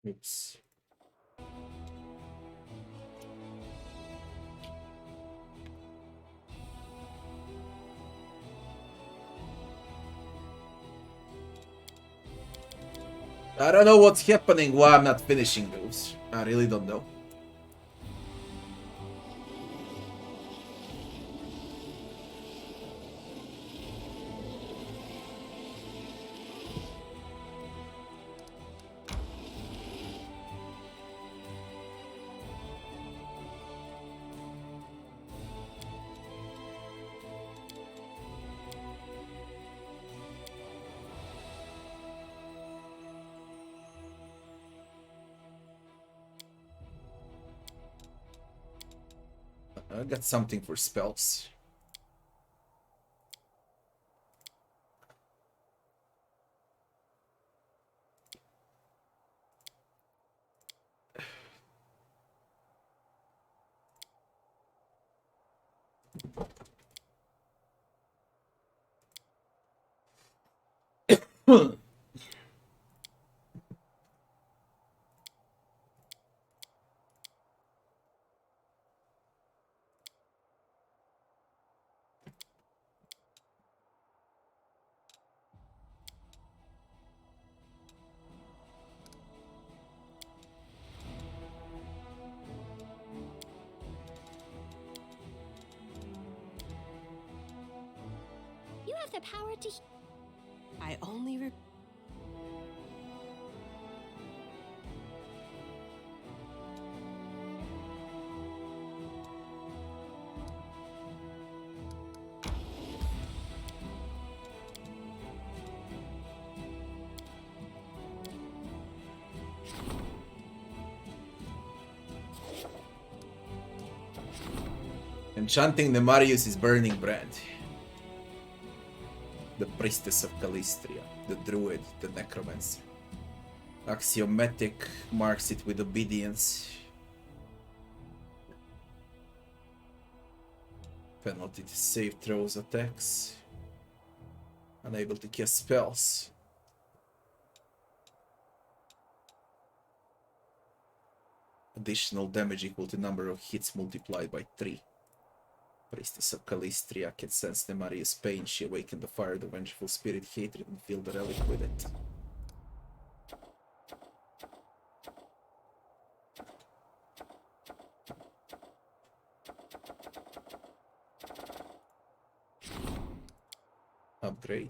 Oops. I don't know what's happening, why I'm not finishing those. I really don't know. I got something for spells. You have the power to... I only... Enchanting Nemarius is Burning Brand. The Priestess of Calistria, the Druid, the Necromancer. Axiomatic marks it with obedience. Penalty to save throws attacks. Unable to cast spells. Additional damage equal to number of hits multiplied by 3. Priestess of Calistria can sense Nemarius' pain. She awakened the fire of the vengeful spirit hatred and filled the relic with it. Upgrade.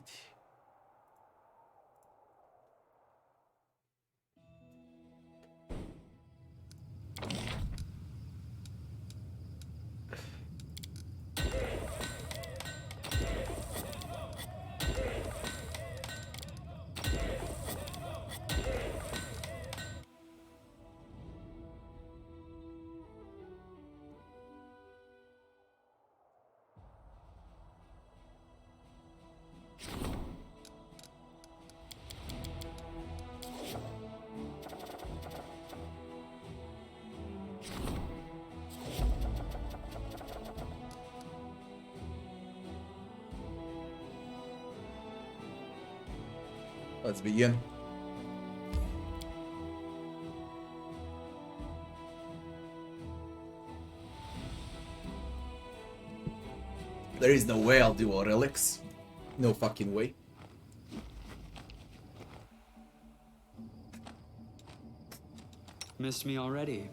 Let's begin. There is no way I'll do all relics. No fucking way. Missed me already.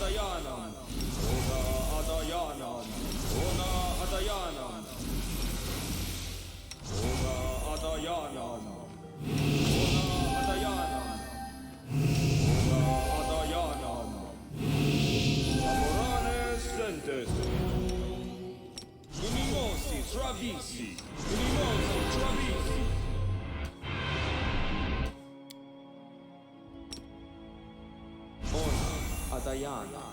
Adayanam. Ona Adayanam. Ona Adayanam. Ona Adayanam. Ona Adayanam. Ona Adayanam. Amorane Sentes. Unimosi Travisi. Unimosi Travisi. Ona Adayana.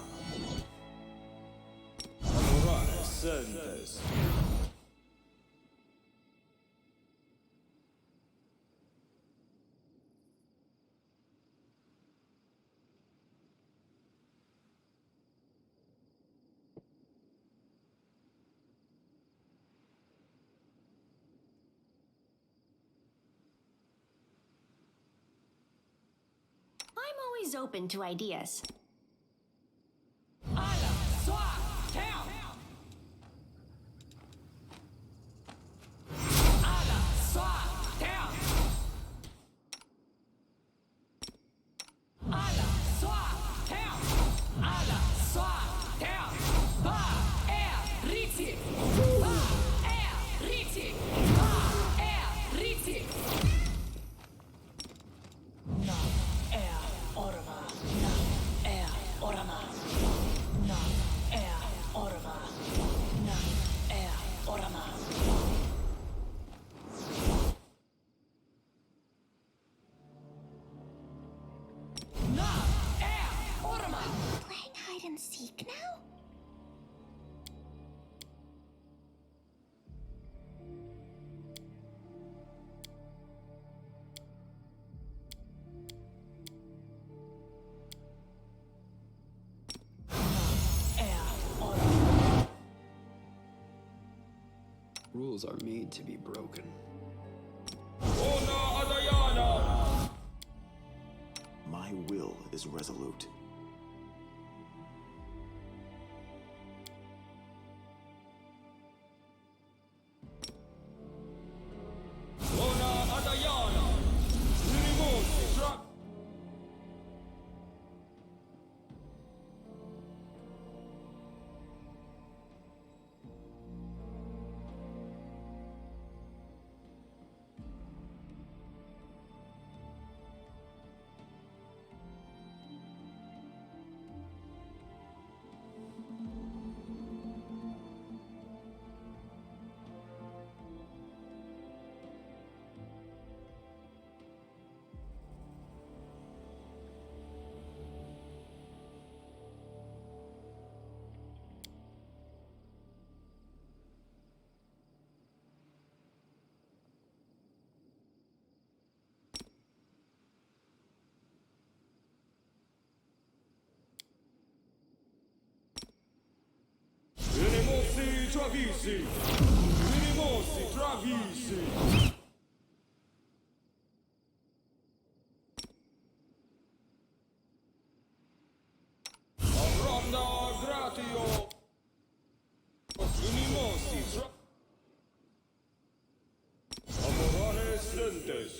Amorane Sentes. I'm always open to ideas. Playing hide and seek now? Rules are made to be broken. Ona Adayana. My will is resolute. Ona Adayana. Unimosi Tra. Unimosi Travisi. Unimosi Travisi. Amranda Gratio. Unimosi Tra. Amorane Sentes.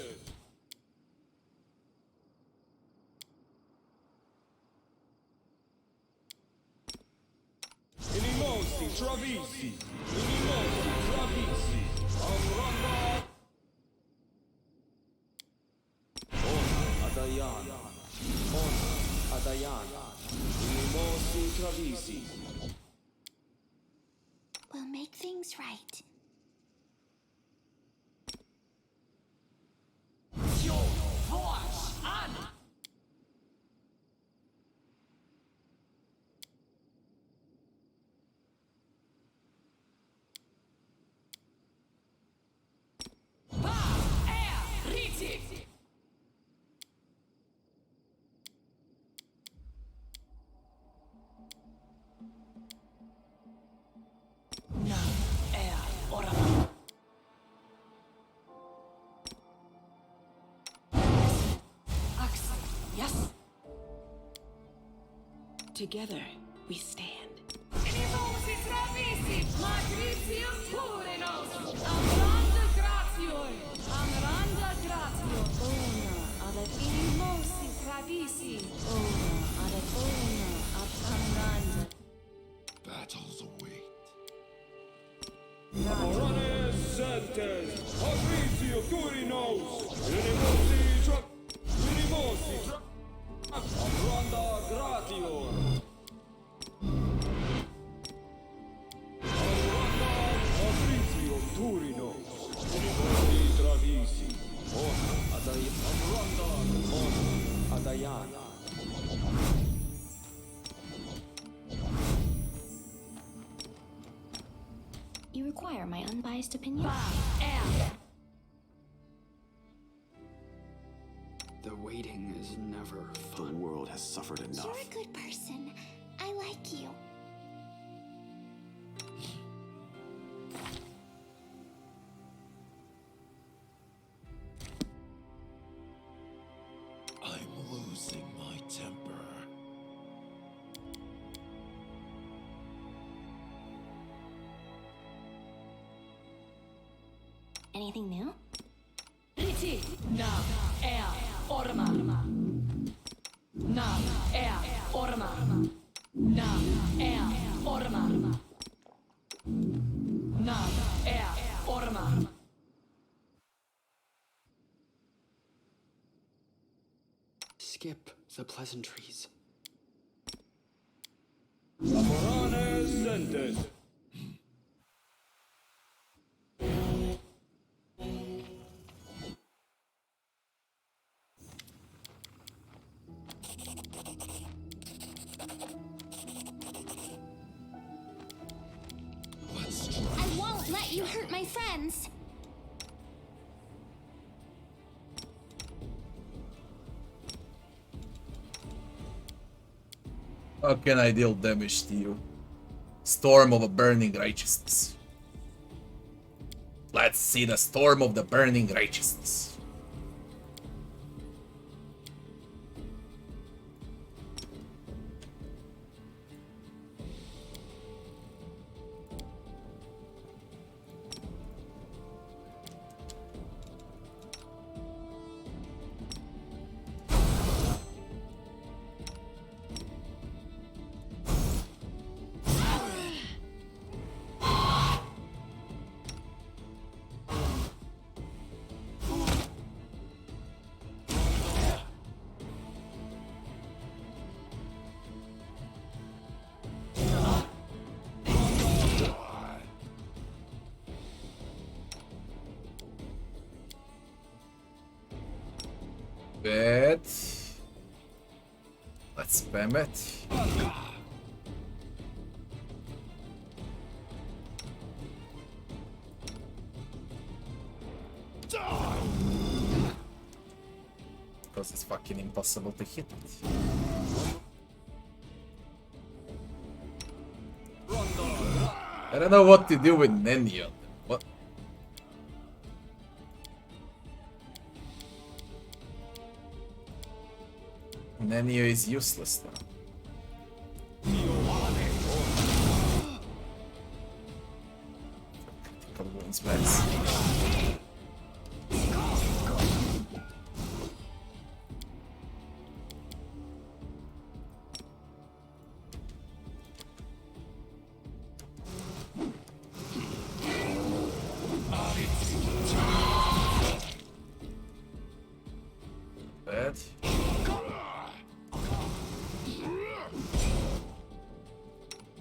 Unimosi Travisi. Unimosi Travisi. Amranda. Ona Adayana. Ona Adayana. Unimosi Travisi. We'll make things right. Together, we stand. Battles await. Morane Sentes, Fabrizio Turinos, Unimosi Amranda Gratior. Amranda Fabrizio Turinos, Unimosi Travisi, Amranda Adayana. You require my unbiased opinion? The waiting is never The fun. world has suffered enough. You're a good person. I like you. I'm losing my temper. Anything new? Riti, na, orma. Na, orma. Na, orma. Na, orma. Skip the pleasantries. Morane Sentes. I won't let you hurt my friends. How can I deal damage to you? Storm of a burning righteousness. Let's see the storm of the burning righteousness. Bad. Let's spam it. Because it's fucking impossible to hit it. I don't know what to do with Nenio. What? Nenio is useless now. Critical wounds, max. Bad.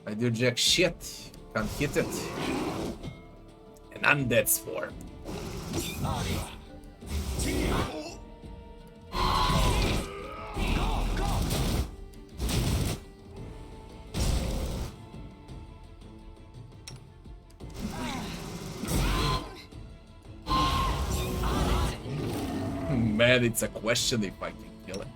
I do jack shit. Can't hit it. An undead swarm. Man, it's a question if I can kill it.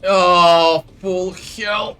Oh, full health.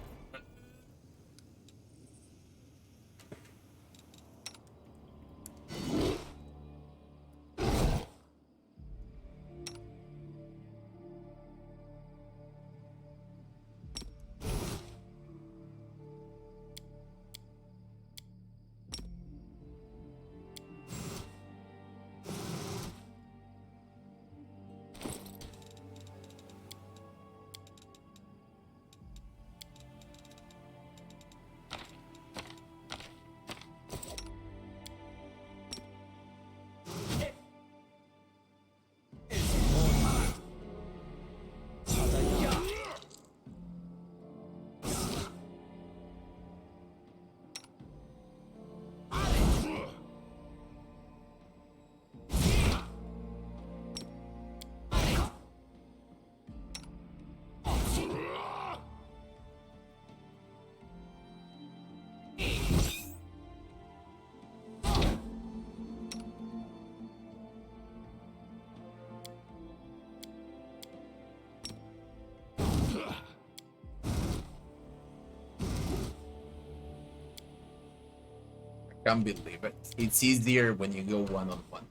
Can't believe it. It's easier when you go one-on-one.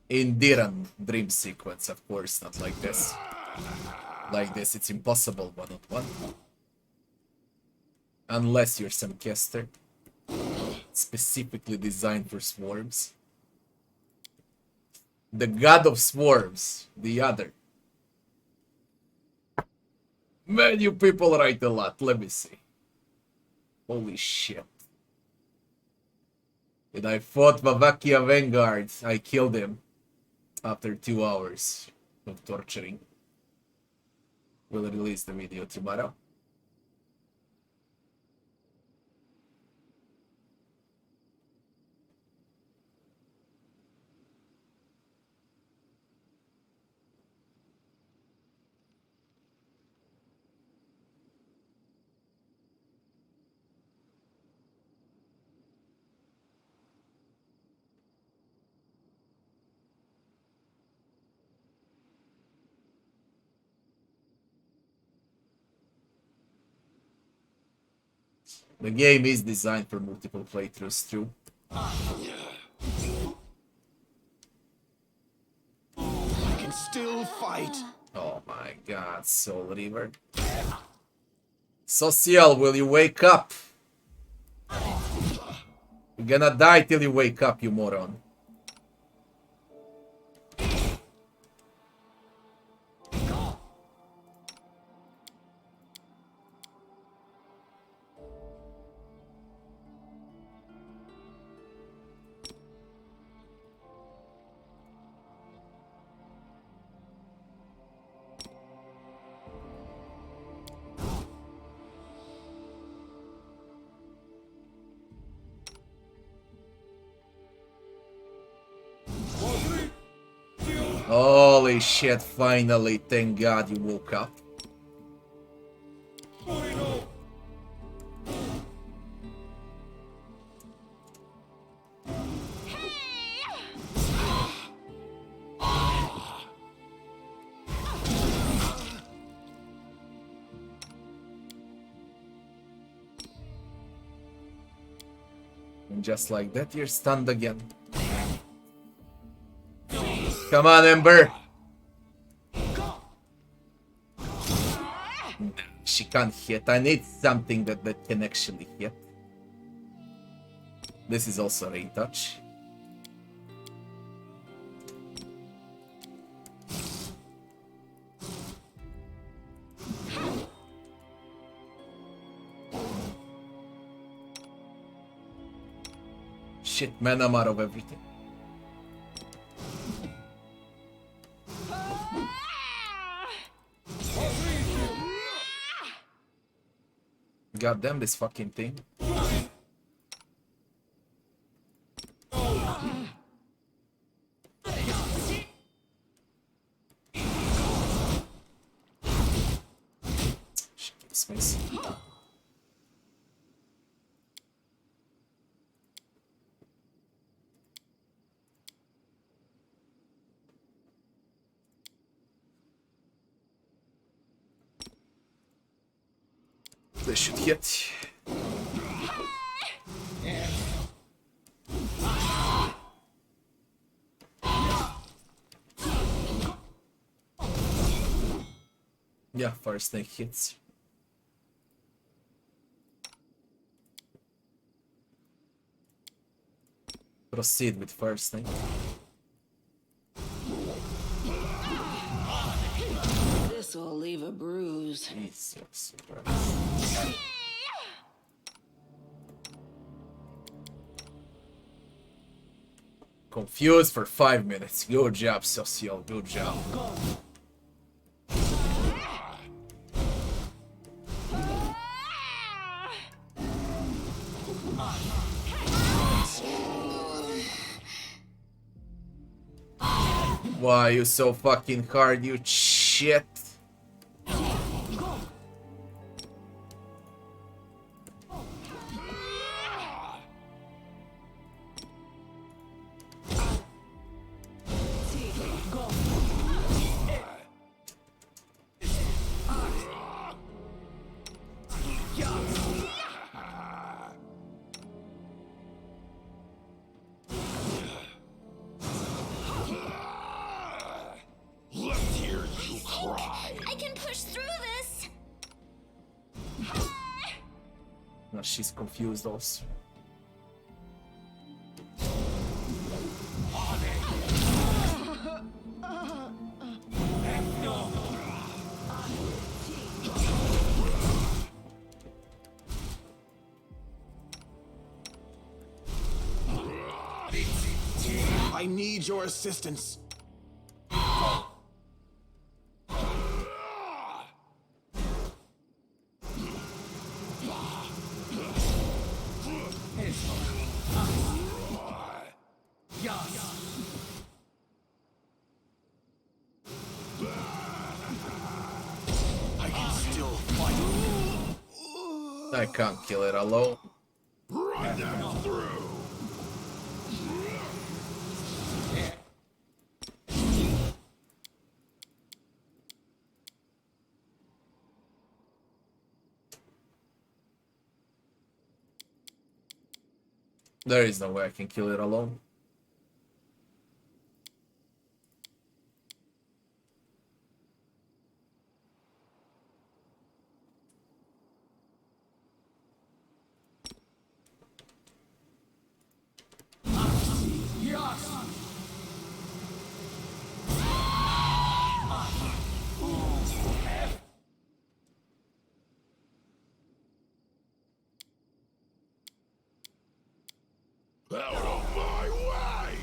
In Diran dream sequence, of course, not like this. Like this, it's impossible one-on-one. Unless you're some caster. Specifically designed for swarms. The god of swarms, the other. Man, you people write a lot. Let me see. Holy shit. And I fought Vavakia Vanguard. I killed him after 2 hours of torturing. We'll release the video tomorrow. The game is designed for multiple playthroughs too. I can still fight. Oh my god, Soul River. Social, will you wake up? You're gonna die till you wake up, you moron. Holy shit, finally, thank god you woke up. And just like that, you're stunned again. Come on, Ember. She can't hit. I need something that can actually hit. This is also rain touch. Shit, man, I'm out of everything. God damn this fucking thing. She keeps missing. They should hit. Yeah, fire snake hits. Proceed with fire snake. This will leave a bruise. Jesus Christ. Confused for 5 minutes. Good job, Social. Good job. Why you so fucking hard, you shit? she's confused also. I need your assistance. I can still fight. I can't kill it alone. Run them through. There is no way I can kill it alone. Out of my way!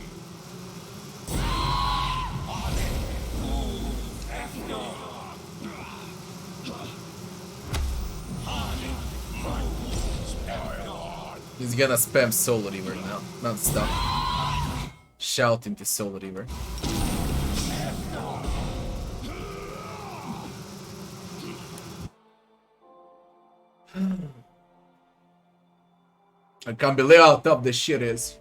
He's gonna spam Soul Reaver now, non-stop. Shout into Soul Reaver. I can't believe how tough this shit is.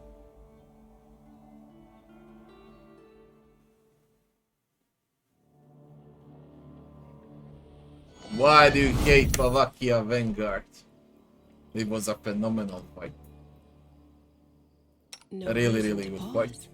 Why do you hate Slovakia Vanguard? It was a phenomenal fight. No A really, reason really to good pause. fight.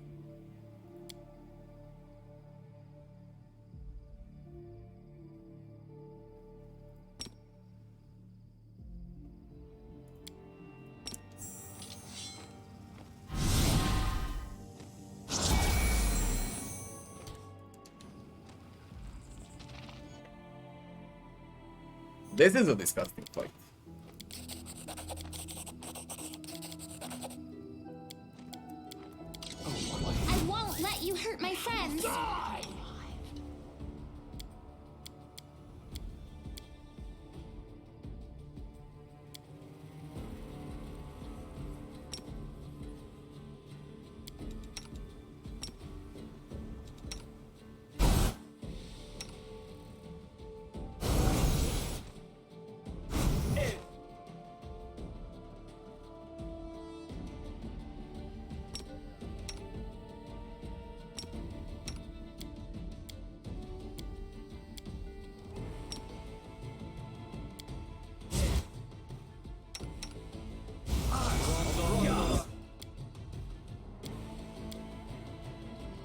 This is a disgusting fight. I won't let you hurt my friends.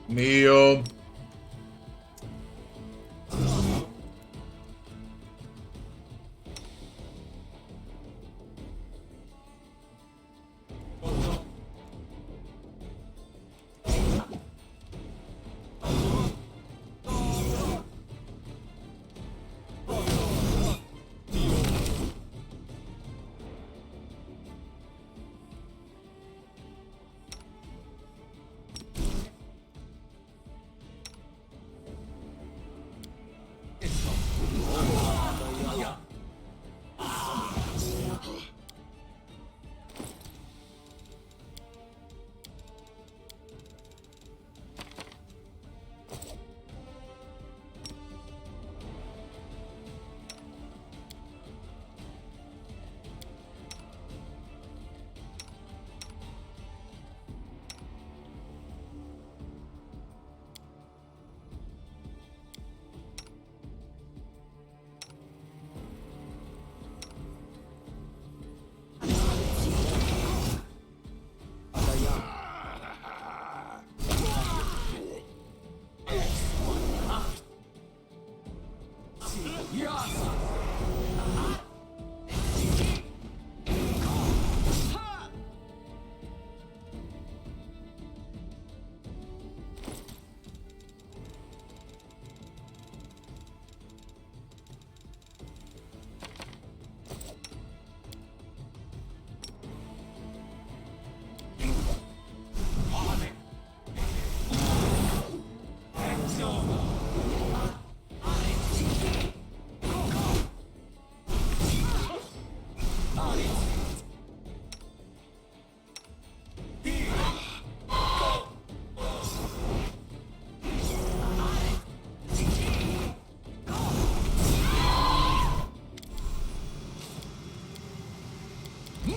Mio.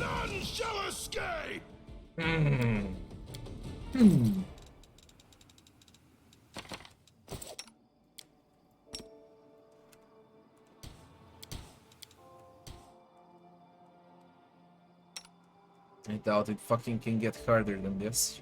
None shall escape! I doubt it fucking can get harder than this.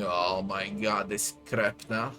Oh my god, this crap now.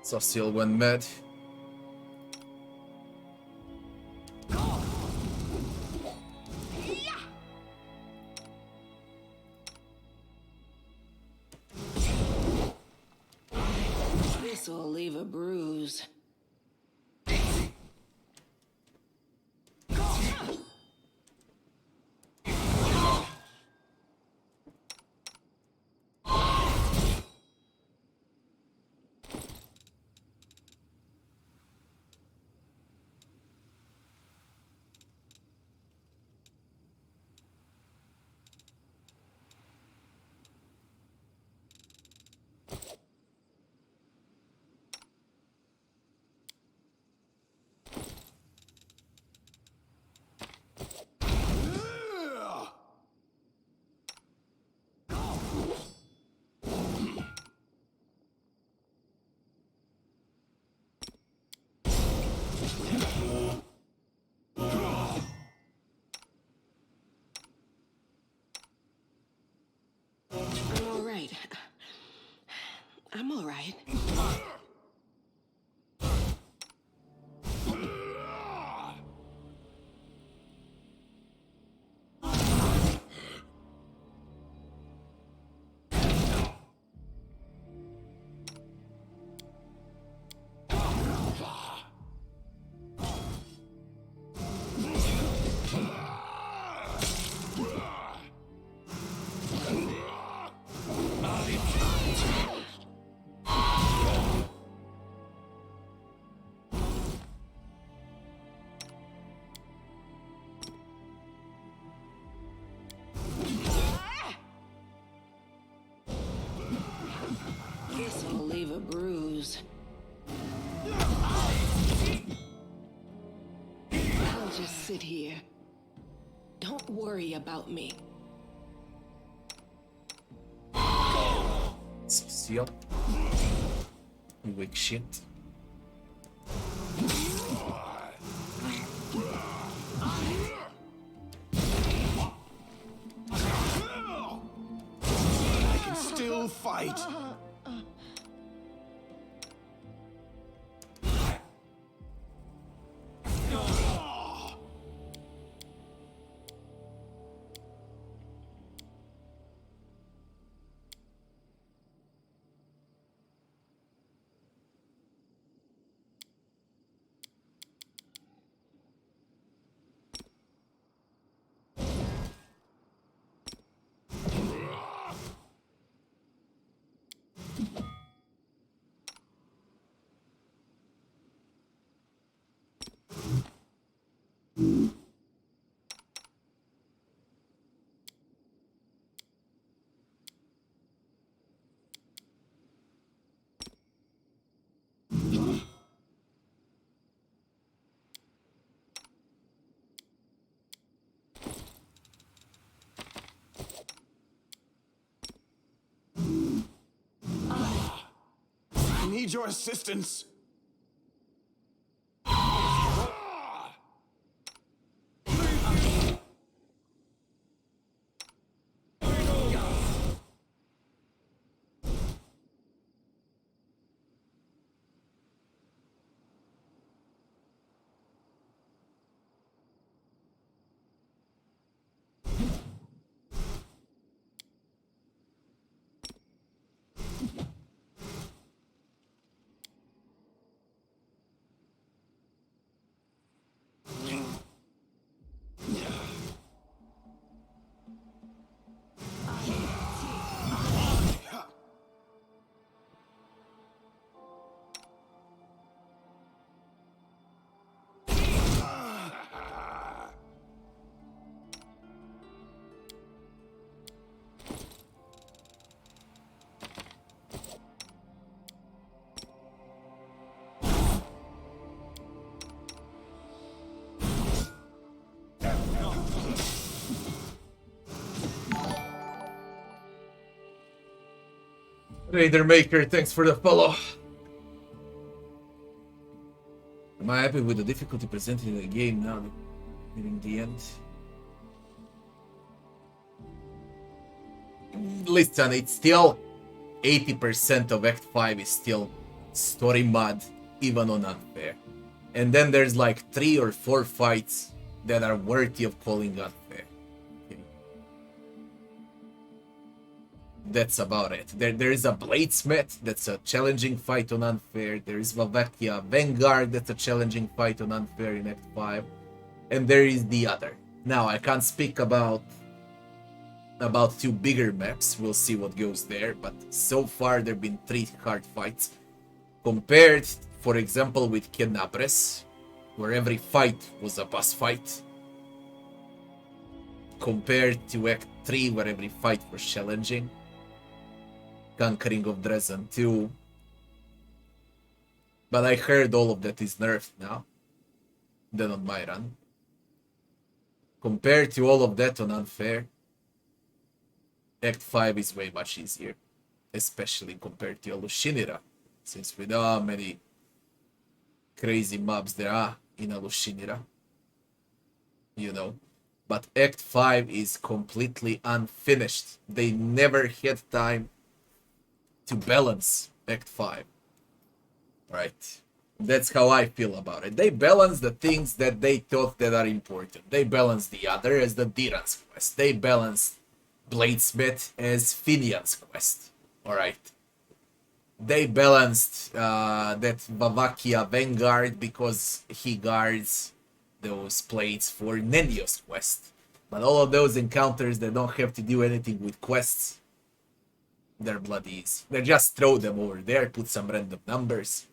So still went mad. This'll leave a bruise. I'm all right. I'm all right. This'll leave a bruise. I'll just sit here. Don't worry about me. Seal. Weak shit. I can still fight! need your assistance. Raider Maker, thanks for the follow. Am I happy with the difficulty presented in the game now, nearing the end? Listen, it's still 80% of Act 5 is still story mod, even on unfair. And then there's like 3 or 4 fights that are worthy of calling unfair. Okay. That's about it. There is a Bladesmith, that's a challenging fight on unfair. There is Vavakia Vanguard, that's a challenging fight on unfair in Act 5. And there is the other. Now, I can't speak about 2 bigger maps, we'll see what goes there, but so far there have been 3 hard fights. Compared, for example, with Kenabres, where every fight was a boss fight. Compared to Act 3, where every fight was challenging. Conquering of Dresden 2. But I heard all of that is nerfed now. Then on my run. Compared to all of that on unfair, Act 5 is way much easier. Especially compared to Alushinira. Since with how many crazy mobs there are in Alushinira. You know. But Act 5 is completely unfinished. They never had time to balance Act 5. Right? That's how I feel about it. They balance the things that they thought that are important. They balance the other as the Diran's quest. They balance Bladesmith as Finian's quest. Alright. They balanced that Vavakia Vanguard because he guards those plates for Nenio's quest. But all of those encounters that don't have to do anything with quests, they're bloody easy. They just throw them over there, put some random numbers.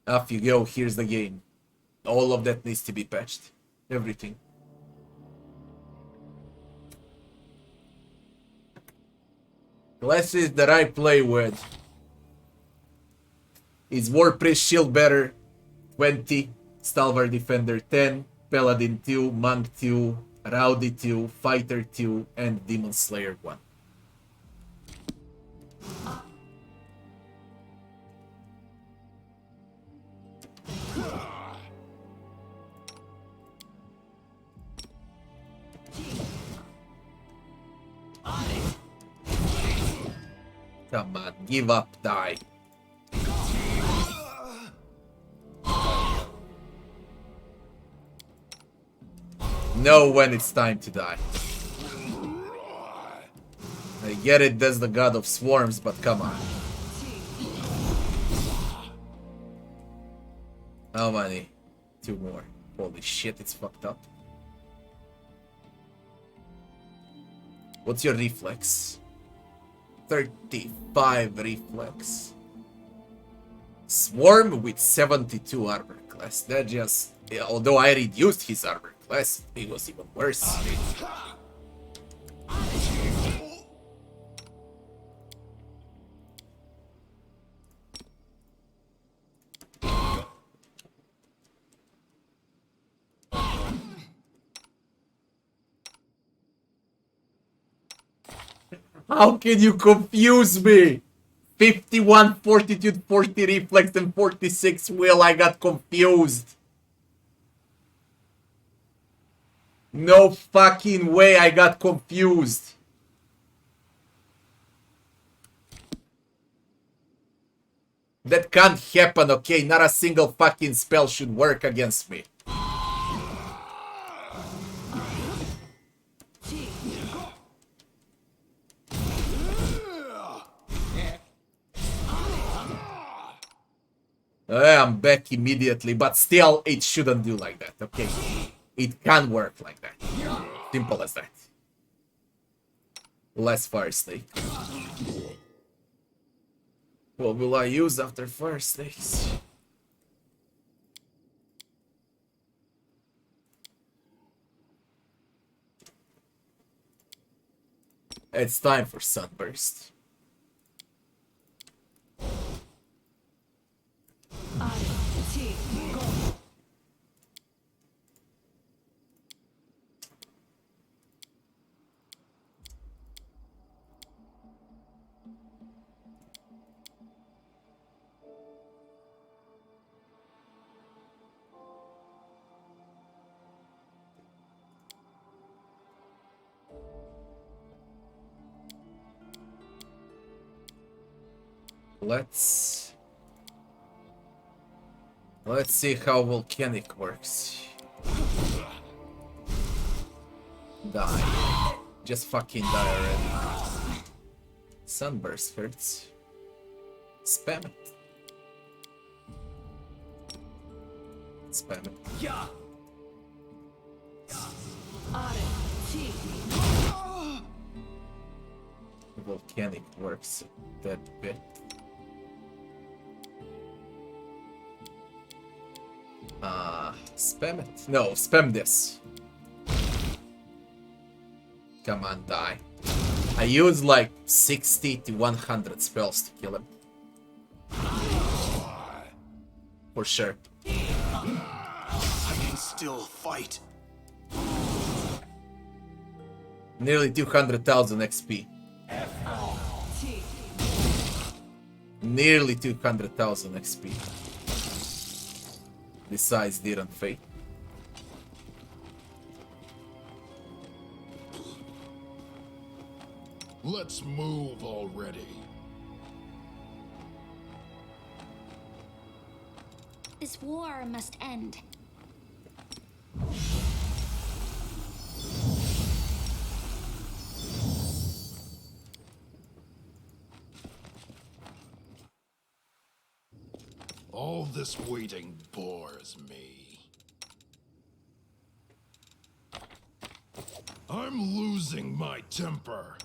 Off you go, here's the game. All of that needs to be patched. Everything. Classes that I play with is War Priest Shield Bearer 20, Stalwart Defender 10, Paladin 2, Monk 2, Rowdy 2, Fighter 2, and Demon Slayer 1. Come on, give up, die. Know when it's time to die. I get it, that's the god of swarms, but come on. How many? 2 more. Holy shit, it's fucked up. What's your reflex? 35 reflex. Swarm with 72 armor class. That just... although I reduced his armor class, it was even worse. How can you confuse me? 51 fortitude, 40 reflex, and 46 will. I got confused. No fucking way I got confused. That can't happen, okay? Not a single fucking spell should work against me. I'm back immediately, but still, it shouldn't do like that, okay? It can work like that. Simple as that. Less fire snake. What will I use after fire snakes? It's time for sunburst. Let's see how volcanic works. Die. Just fucking die already. Sunburst hurts. Spam it. Spam it. Volcanic works that bit. Spam it. No, spam this. Come on, die. I use like 60 to 100 spells to kill him. For sure. I can still fight. Nearly 200,000 XP. Nearly 200,000 XP. Besides didn't fate. Let's move already. This war must end. All this waiting bores me. I'm losing my temper.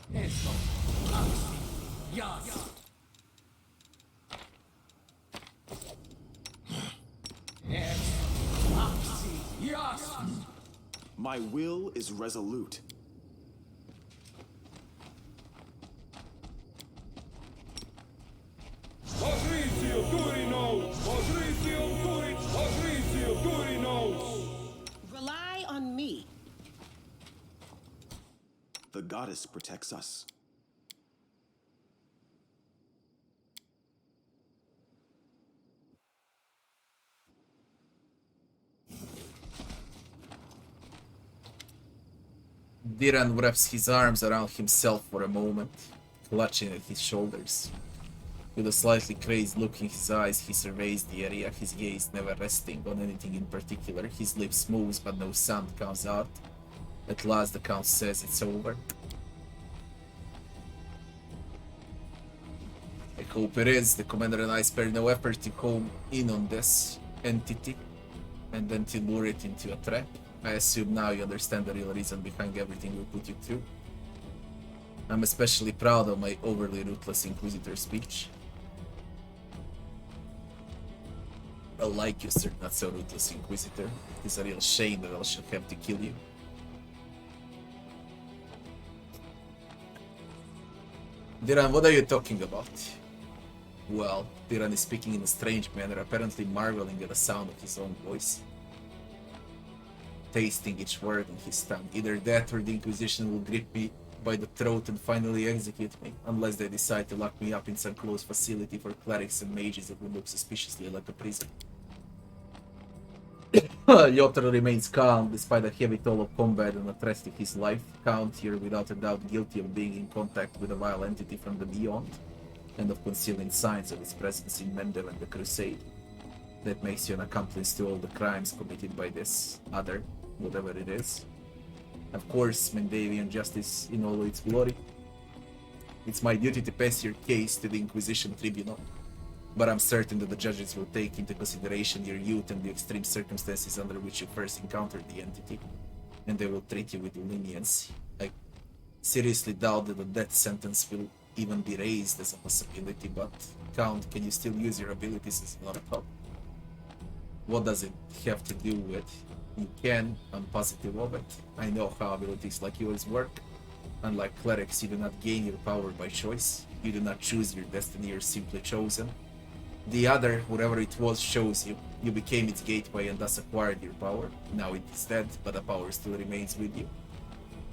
My will is resolute. Patrizio Turino! Patrizio Turino! Rely on me. The goddess protects us. Diran wraps his arms around himself for a moment, clutching at his shoulders. With a slightly crazed look in his eyes, he surveys the area, his gaze never resting on anything in particular. His lips moves, but no sound comes out. At last, the count says it's over. I hope it is. The commander and I spare no effort to home in on this entity and then to lure it into a trap. I assume now you understand the real reason behind everything we put you through. I'm especially proud of my overly ruthless Inquisitor speech. Well, like you, sir, not so ruthless Inquisitor. It's a real shame that I shall have to kill you. Diran, what are you talking about? Well, Diran is speaking in a strange manner, apparently marveling at the sound of his own voice. Tasting each word on his tongue. Either that or the Inquisition will grip me by the throat and finally execute me, unless they decide to lock me up in some closed facility for clerics and mages that would look suspiciously like a prison. Yotr remains calm despite a heavy toll of combat and a threat to his life. Count here without a doubt guilty of being in contact with a vile entity from the beyond, and of concealing signs of its presence in Mendel and the Crusade. That makes you an accomplice to all the crimes committed by this other, whatever it is. Of course, Mendavian justice in all its glory. It's my duty to pass your case to the Inquisition Tribunal, but I'm certain that the judges will take into consideration your youth and the extreme circumstances under which you first encountered the entity, and they will treat you with leniency. I seriously doubt that the death sentence will even be raised as a possibility, but Count, can you still use your abilities as an oracle? What does it have to do with? You can, I'm positive of it. I know how abilities like yours work. Unlike clerics, you do not gain your power by choice. You do not choose your destiny, you're simply chosen. The other, whatever it was, chose you. You became its gateway and thus acquired your power. Now it is dead, but the power still remains with you.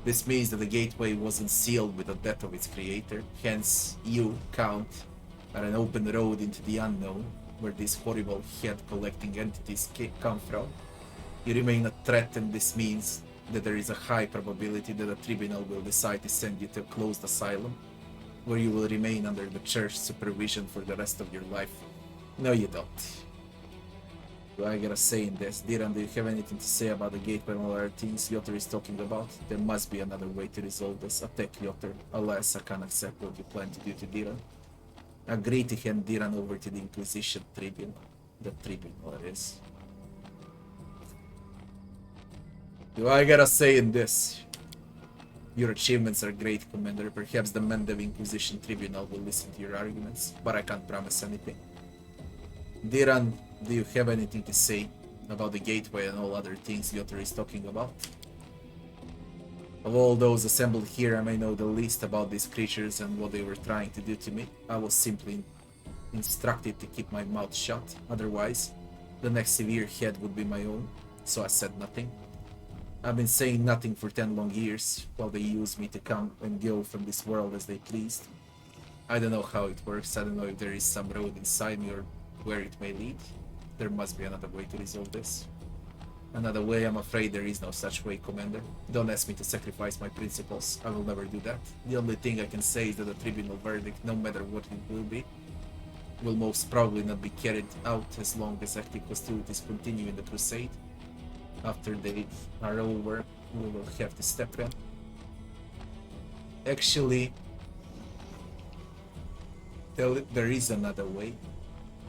This means that the gateway wasn't sealed with the death of its creator. Hence, you, Count, are an open road into the unknown, where these horrible head-collecting entities come from. You remain a threat, and this means that there is a high probability that a tribunal will decide to send you to a closed asylum, where you will remain under the church supervision for the rest of your life. No, you don't. Do I gotta say in this? Diran, do you have anything to say about the gateway and all other things Yotr is talking about? There must be another way to resolve this. Attack Yotr. Alas, I can't accept what you plan to do to Diran. Agree to hand Diran over to the Inquisition Tribunal. The Tribunal it is. Do I gotta say in this? Your achievements are great, Commander. Perhaps the Mendev Inquisition Tribunal will listen to your arguments, but I can't promise anything. Diran, do you have anything to say about the gateway and all other things Yotr is talking about? Of all those assembled here, I may know the least about these creatures and what they were trying to do to me. I was simply instructed to keep my mouth shut, otherwise the next severe head would be my own, so I said nothing. I've been saying nothing for 10 long years, while they used me to come and go from this world as they pleased. I don't know how it works, I don't know if there is some road inside me or where it may lead. There must be another way to resolve this. Another way? I'm afraid there is no such way, Commander. Don't ask me to sacrifice my principles, I will never do that. The only thing I can say is that the tribunal verdict, no matter what it will be, will most probably not be carried out as long as active hostilities continue in the Crusade. After they are over, we will have to step in. Actually, there is another way.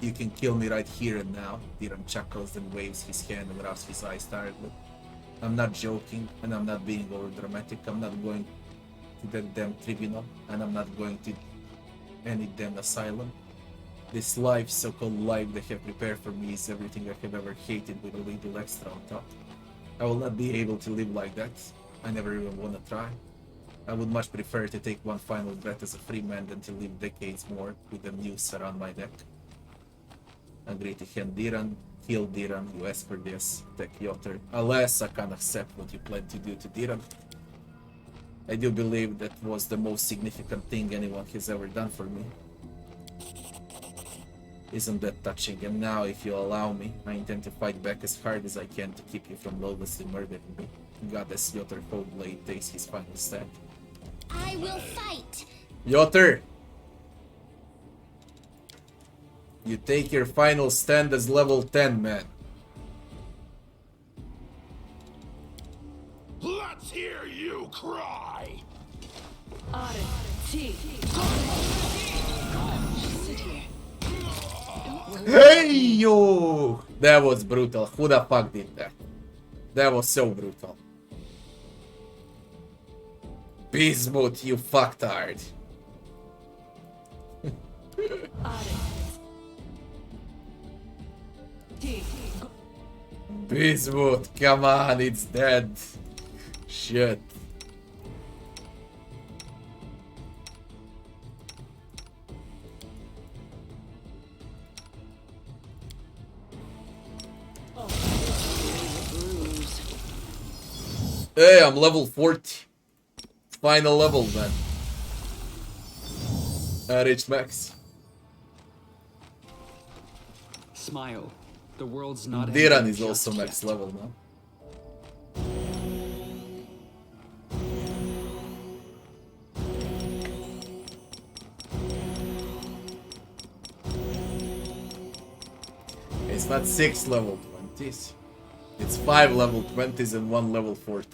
You can kill me right here and now. Diran chuckles and waves his hand and rubs his eyes tiredly. I'm not joking, and I'm not being overdramatic. I'm not going to that damn tribunal, and I'm not going to any damn asylum. This life, so-called life they have prepared for me, is everything I have ever hated with a little extra on top. I will not be able to live like that. I never even want to try. I would much prefer to take one final breath as a free man than to live decades more with a noose around my neck. Agree to hand Diran, kill Diran, you ask for this, take Yotr. Alas, I can't accept what you plan to do to Diran. I do believe that was the most significant thing anyone has ever done for me. Isn't that touching? And now, if you allow me, I intend to fight back as hard as I can to keep you from lawlessly murdering me. Goddess Yotr Coldblade takes his final step. I will fight! Yotr! You take your final stand as level 10, man. Let's hear you cry! Hey yo! That was brutal. Who the fuck did that? That was so brutal. Bismuth, you fucktard. Bismuth, come on, it's dead. Shit. Hey, I'm level 40. Final level then. I reached max. Smile. The world's not Diran ending is also just max yet. level now. It's not 6 level 20s. It's 5 level 20s and 1 level 40.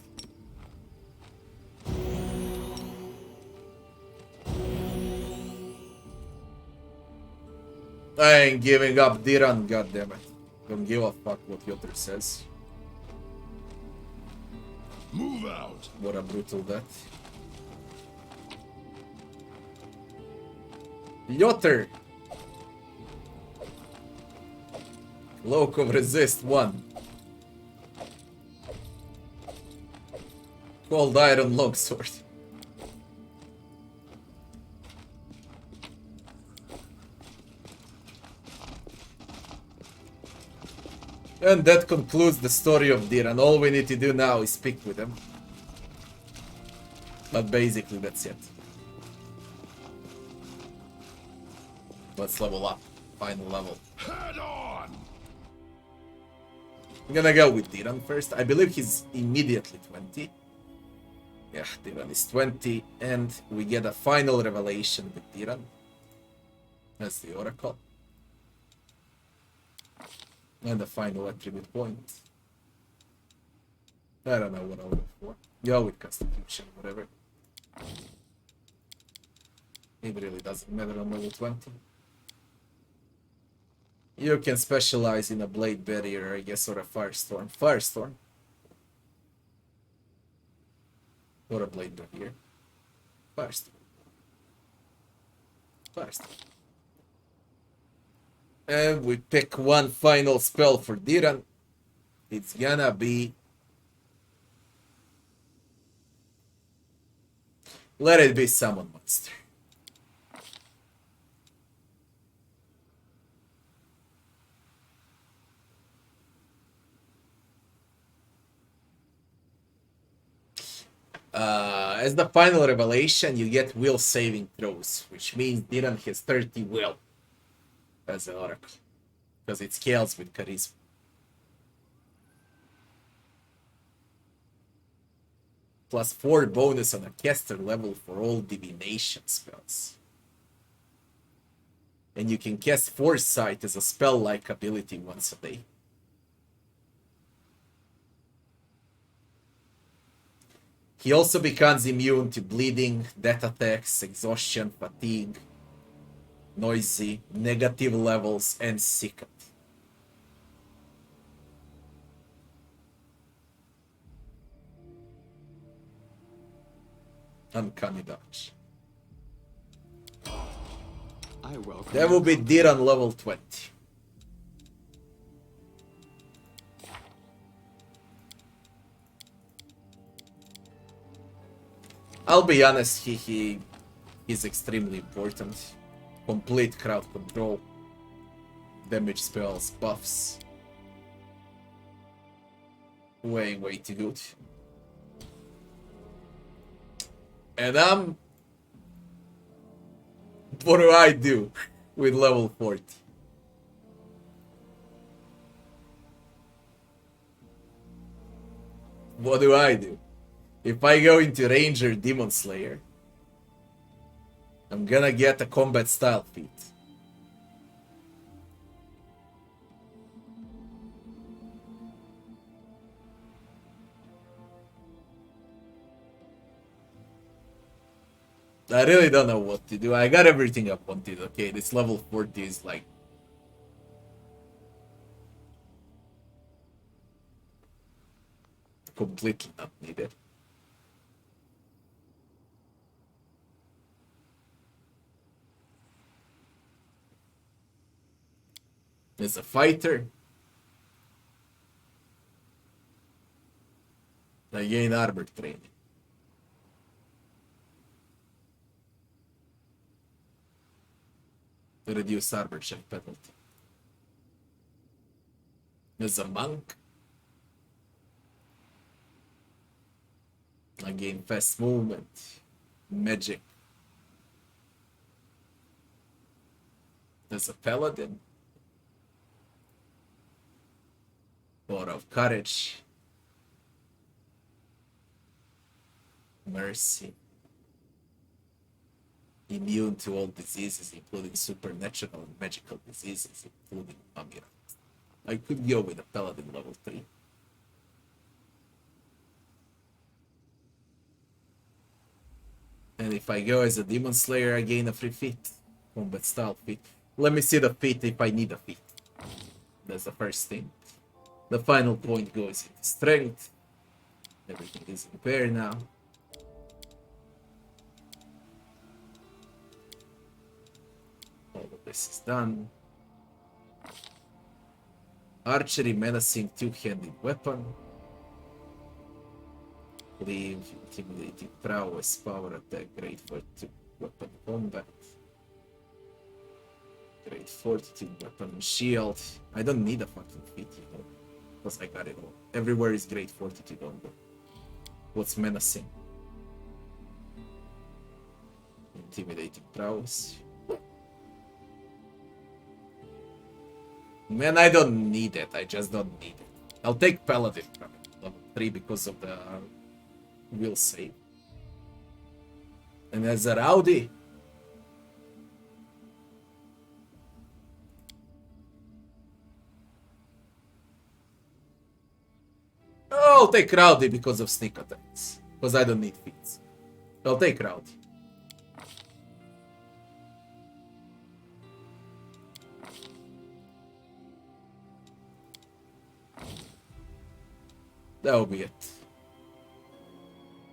I ain't giving up Diran, goddammit. Don't give a fuck what Yotr says. Move out. What a brutal death. Yotr! Cloak of Resist 1. Cold Iron Longsword. And that concludes the story of Diran. All we need to do now is speak with him. But basically that's it. Let's level up. Final level. Head on. I'm gonna go with Diran first. I believe he's immediately 20. Yeah, Diran is 20. And we get a final revelation with Diran. That's the Oracle. And the final attribute point. I don't know what I'll look for. Go with Constitution, whatever. It really doesn't matter on level 20. You can specialize in a Blade Barrier, I guess, or a Firestorm. Firestorm. Or a Blade Barrier. Firestorm. Firestorm. And we pick one final spell for Diran. It's gonna be... Let it be Summon Monster. As the final revelation, you get will saving throws, which means Diran has 30 will as an oracle, because it scales with charisma. Plus 4 bonus on a caster level for all divination spells. And you can cast Foresight as a spell-like ability once a day. He also becomes immune to bleeding, death attacks, exhaustion, fatigue, noisy, negative levels, and sickened. Uncanny dodge. I welcome That will be Diran level 20. I'll be honest, he is extremely important. Complete crowd control, damage spells, buffs. Way too good. And what do I do with level 40? What do I do? If I go into Ranger Demon Slayer, I'm gonna get a combat style feat. I really don't know what to do. I got everything I wanted. Okay, this level 40 is like... completely not needed. As a fighter, I gain armor training. To reduce armor check penalty. As a monk, I gain fast movement, Magic. There's a paladin. Vote of courage. Mercy. Immune to all diseases, including supernatural and magical diseases, including Amira. I could go with a paladin level 3. And if I go as a demon slayer, I gain a free feat. Combat style feat. Let me see the feat if I need a feat. That's the first thing. The final point goes into strength. Everything is in pair now. All of this is done. Archery, menacing, two-handed weapon. Cleave, intimidating prowess, power attack, great fortitude, weapon combat. Great fortitude, weapon and shield. I don't need a fucking feat, you know. Because I got it all. Everywhere is great fortitude on them. What's menacing? Intimidating prowess. Man, I don't need it. I just don't need it. I'll take paladin level 3 because of the will save. And as a rowdy, I'll take rowdy because of sneak attacks. Because I don't need feats. I'll take rowdy. That'll be it.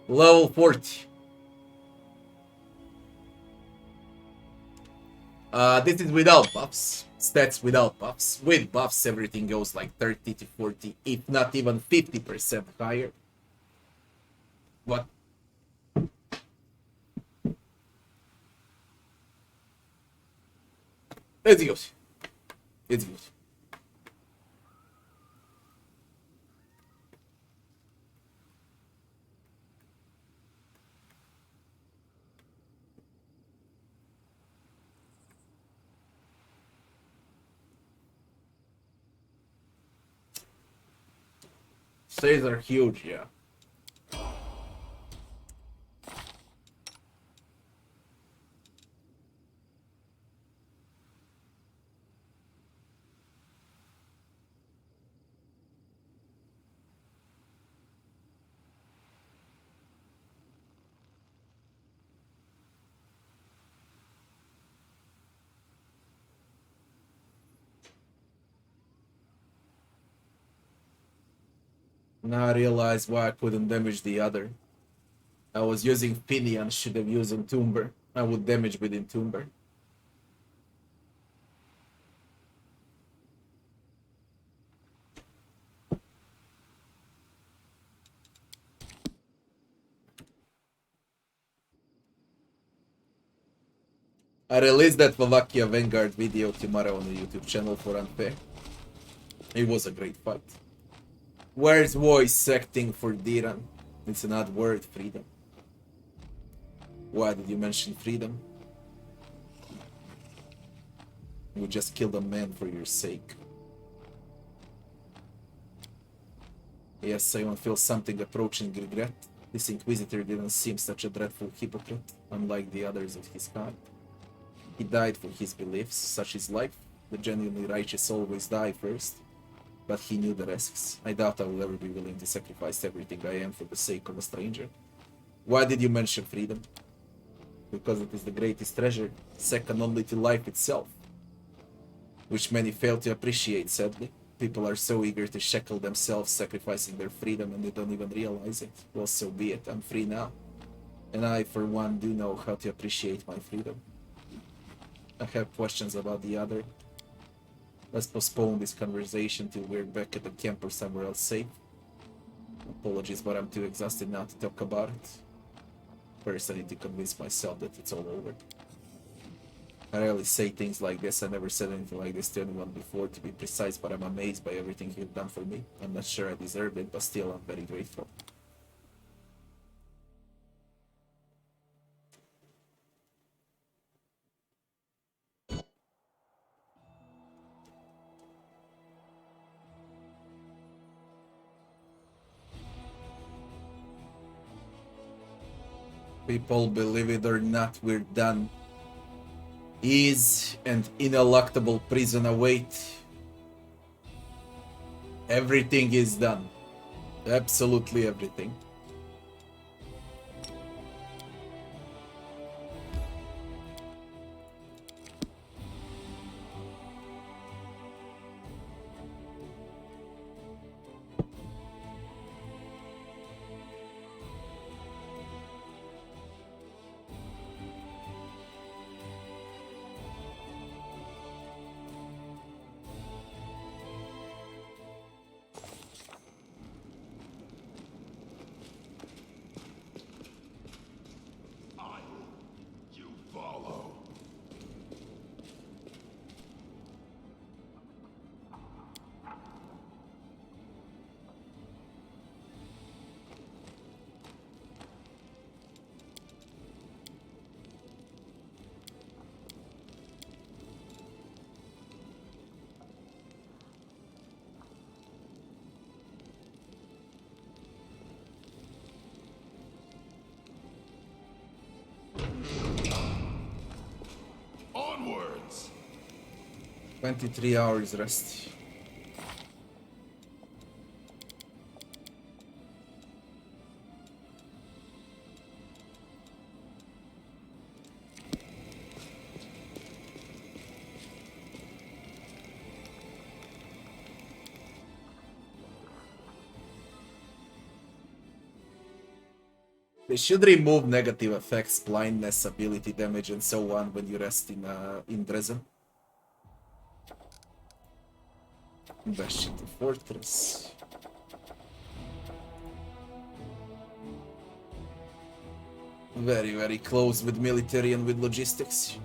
Level 40. This is without buffs. Stats without buffs. With buffs, everything goes like 30 to 40, if not even 50% higher. What? It's good. It's good. Stays are huge, yeah. Now I realize why I couldn't damage the other. I was using Finian, should have used Entomber. I would damage with Entomber. I released that Slovakia Vanguard video tomorrow on the YouTube channel for Unfair. It was a great fight. Where's voice acting for Diran? It's an odd word, freedom. Why did you mention freedom? You just killed a man for your sake. Yes, I feel something approaching regret. This Inquisitor didn't seem such a dreadful hypocrite, unlike the others of his kind. He died for his beliefs, such is life. The genuinely righteous always die first. But he knew the risks. I doubt I will ever be willing to sacrifice everything I am for the sake of a stranger. Why did you mention freedom? Because it is the greatest treasure, second only to life itself. Which many fail to appreciate, sadly. People are so eager to shackle themselves, sacrificing their freedom, and they don't even realize it. Well, so be it. I'm free now. And I, for one, do know how to appreciate my freedom. I have questions about the other. Let's postpone this conversation till we're back at the camp or somewhere else safe. Apologies, but I'm too exhausted now to talk about it. First, I need to convince myself that it's all over. I rarely say things like this. I never said anything like this to anyone before, to be precise, but I'm amazed by everything you've done for me. I'm not sure I deserve it, but still I'm very grateful. People, believe it or not, we're done. Ease and ineluctable prison await. Everything is done. Absolutely everything. You follow. Onwards. 23 hours rest. They should remove negative effects, blindness, ability damage, and so on when you rest in Dresden. Dash into Fortress. Very, very close with military and with logistics.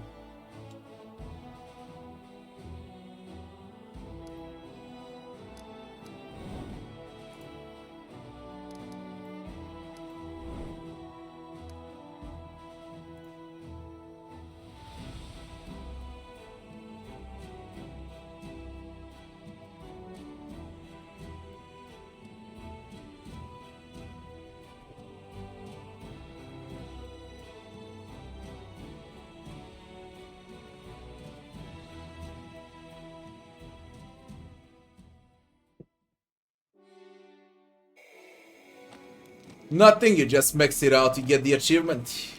Nothing, you just max it out to get the achievement.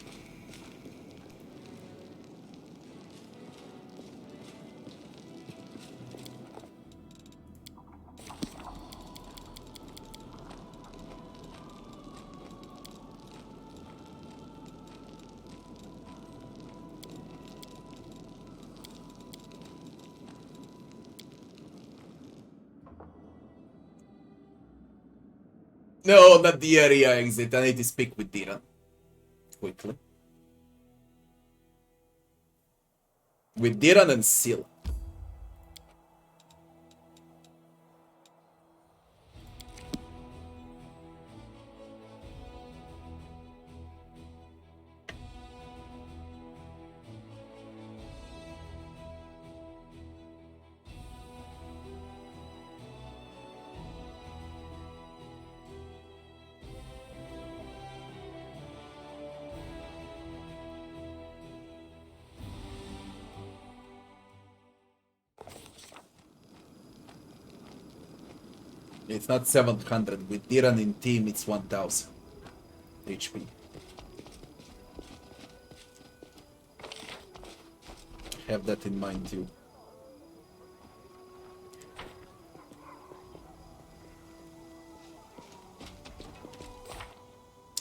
No, not the area exit. I need to speak with Dina. Quickly. With Diran and Seal. It's not 700. With Diran in team, it's 1000 HP. Have that in mind too.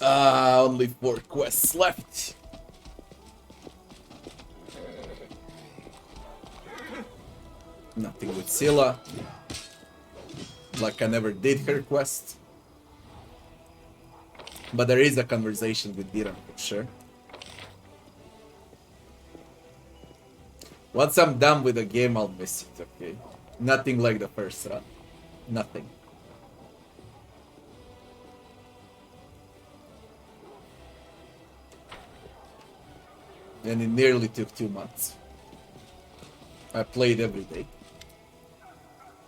Only 4 quests left. Nothing with Scylla. Like I never did her quest. But there is a conversation with Diran for sure. Once I'm done with the game, I'll miss it, okay? Nothing like the first run. Nothing. And it nearly took 2 months. I played every day.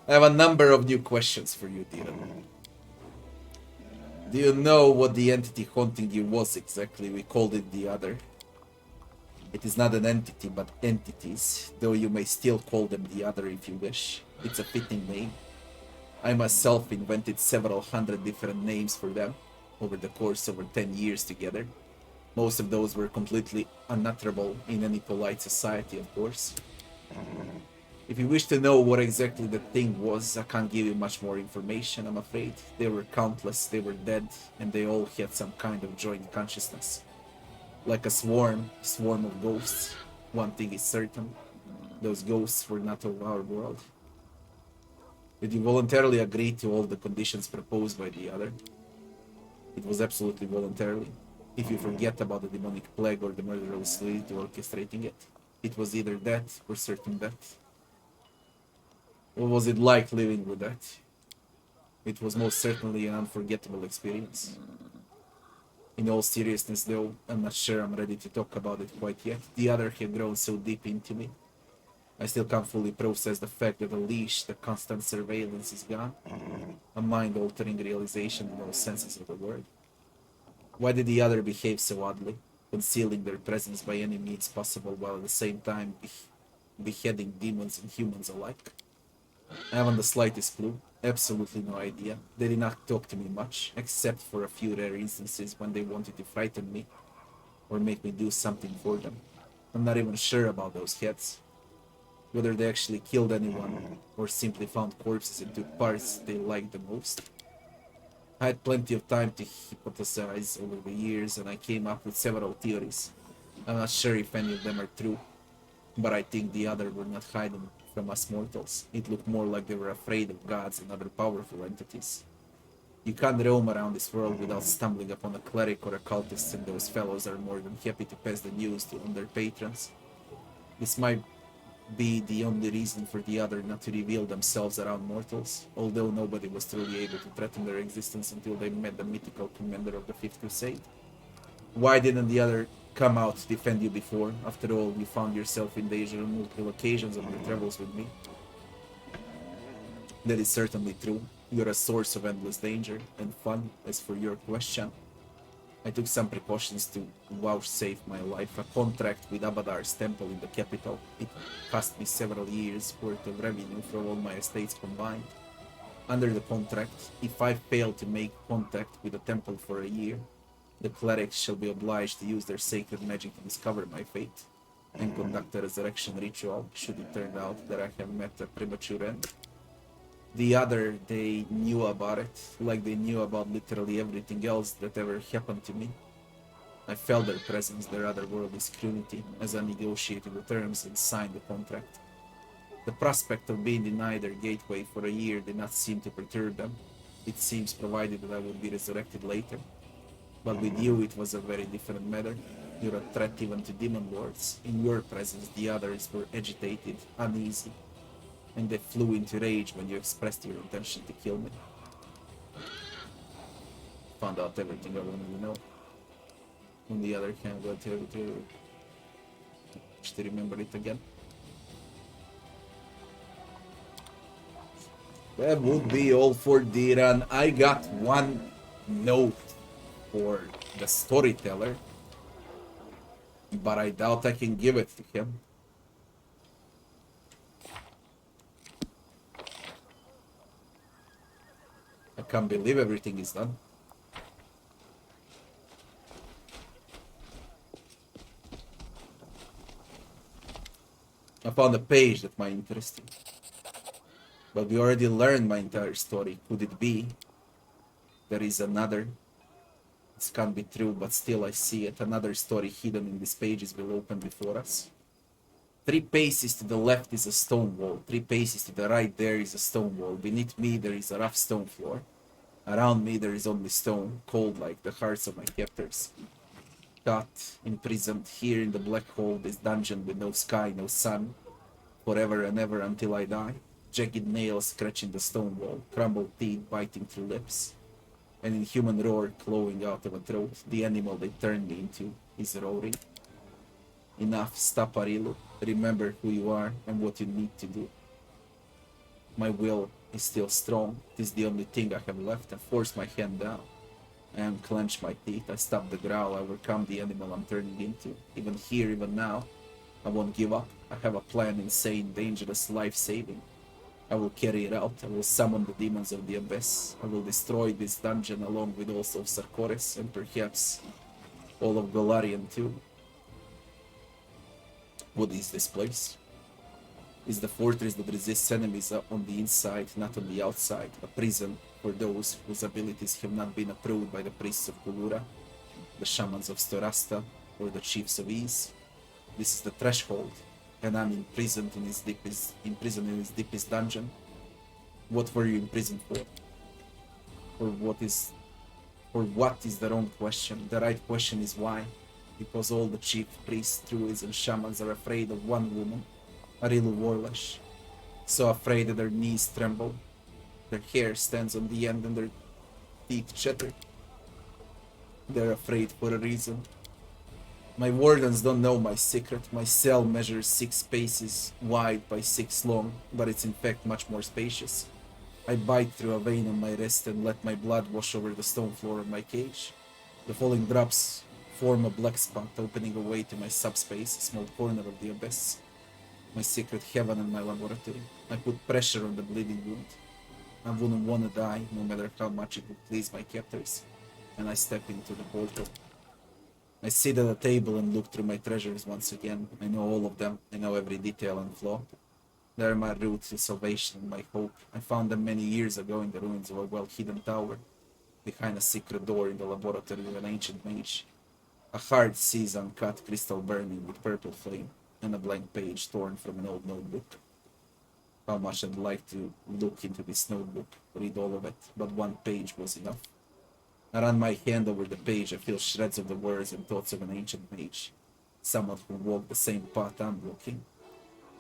I have a number of new questions for you, Diran. Do you know what the entity haunting you was exactly? We called it the Other. It is not an entity, but entities, though you may still call them the Other if you wish. It's a fitting name. I myself invented several hundred different names for them over the course of 10 years together. Most of those were completely unutterable in any polite society, of course. If you wish to know what exactly the thing was, I can't give you much more information, I'm afraid. They were countless, they were dead, and they all had some kind of joint consciousness. Like a swarm of ghosts. One thing is certain, those ghosts were not of our world. Did you voluntarily agree to all the conditions proposed by the Other? It was absolutely voluntarily. If you forget about the demonic plague or the murderous lead to orchestrating it, it was either that or certain death. What was it like living with that? It was most certainly an unforgettable experience. In all seriousness though, I'm not sure I'm ready to talk about it quite yet. The Other had grown so deep into me. I still can't fully process the fact that the leash, the constant surveillance is gone. A mind-altering realization in all senses of the word. Why did the Other behave so oddly, concealing their presence by any means possible while at the same time beheading demons and humans alike? I haven't the slightest clue, absolutely no idea. They did not talk to me much, except for a few rare instances when they wanted to frighten me or make me do something for them. I'm not even sure about those heads. Whether they actually killed anyone or simply found corpses and took parts they liked the most. I had plenty of time to hypothesize over the years and I came up with several theories. I'm not sure if any of them are true, but I think the Other were not hiding from us mortals. It looked more like they were afraid of gods and other powerful entities. You can't roam around this world without stumbling upon a cleric or a cultist, and those fellows are more than happy to pass the news to on their patrons. This might be the only reason for the Other not to reveal themselves around mortals, although nobody was truly able to threaten their existence until they met the mythical commander of the Fifth Crusade. Why didn't the Other come out to defend you before? After all, you found yourself in danger on multiple occasions on your travels with me. That is certainly true. You're a source of endless danger and fun. As for your question, I took some precautions to vouchsafe my life a contract with Abadar's temple in the capital. It cost me several years' worth of revenue from all my estates combined. Under the contract, if I fail to make contact with the temple for a year, the clerics shall be obliged to use their sacred magic to discover my fate and conduct a resurrection ritual should it turn out that I have met a premature end. The Other, they knew about it, like they knew about literally everything else that ever happened to me. I felt their presence, their otherworldly scrutiny, as I negotiated the terms and signed the contract. The prospect of being denied their gateway for a year did not seem to perturb them. It seems provided that I would be resurrected later. But with you it was a very different matter. You're a threat even to demon lords. In your presence the Others were agitated, uneasy, and they flew into rage when you expressed your intention to kill me. Found out everything I wanted to know. On the other hand, I to remember it again. That would be all for the run. I got one note for the storyteller, but I doubt I can give it to him. I can't believe everything is done. I found a page that might interest you. But we already learned my entire story. Could it be there is another? This can't be true, but still I see it. Another story hidden in these pages will open before us. 3 paces to the left is a stone wall. 3 paces to the right there is a stone wall. Beneath me there is a rough stone floor. Around me there is only stone, cold like the hearts of my captors. Caught, imprisoned here in the black hole, this dungeon with no sky, no sun, forever and ever until I die. Jagged nails scratching the stone wall, crumbled teeth biting through lips. An inhuman roar clawing out of a throat. The animal they turned me into is roaring. Enough, stop Arilu. Remember who you are and what you need to do. My will is still strong. It is the only thing I have left. I force my hand down. I unclench my teeth, I stop the growl, I overcome the animal I'm turning into. Even here, even now, I won't give up. I have a plan, insane, dangerous, life-saving. I will carry it out. I will summon the demons of the abyss. I will destroy this dungeon along with also Sarkores and perhaps all of Golarion too. What is this place? Is the fortress that resists enemies on the inside, not on the outside. A prison for those whose abilities have not been approved by the priests of Kulura, the shamans of Storasta, or the chiefs of Ease. This is the threshold, and I'm imprisoned in its deepest dungeon. What were you imprisoned for? Or what is the wrong question? The right question is why. Because all the chief priests, druids, and shamans are afraid of one woman, Arilu Warlash. So afraid that their knees tremble, their hair stands on the end, and their teeth chatter. They're afraid for a reason. My wardens don't know my secret. My cell measures 6 spaces wide by 6 long, but it's in fact much more spacious. I bite through a vein on my wrist and let my blood wash over the stone floor of my cage. The falling drops form a black spot opening a way to my subspace, a small corner of the abyss. My secret heaven and my laboratory. I put pressure on the bleeding wound. I wouldn't want to die, no matter how much it would please my captors. And I step into the portal. I sit at a table and look through my treasures once again. I know all of them. I know every detail and flaw. They are my route to salvation and my hope. I found them many years ago in the ruins of a well-hidden tower, behind a secret door in the laboratory of an ancient mage. A hard seas uncut crystal burning with purple flame, and a blank page torn from an old notebook. How much I'd like to look into this notebook, read all of it, but one page was enough. I run my hand over the page, I feel shreds of the words and thoughts of an ancient mage, someone who walked the same path I'm walking.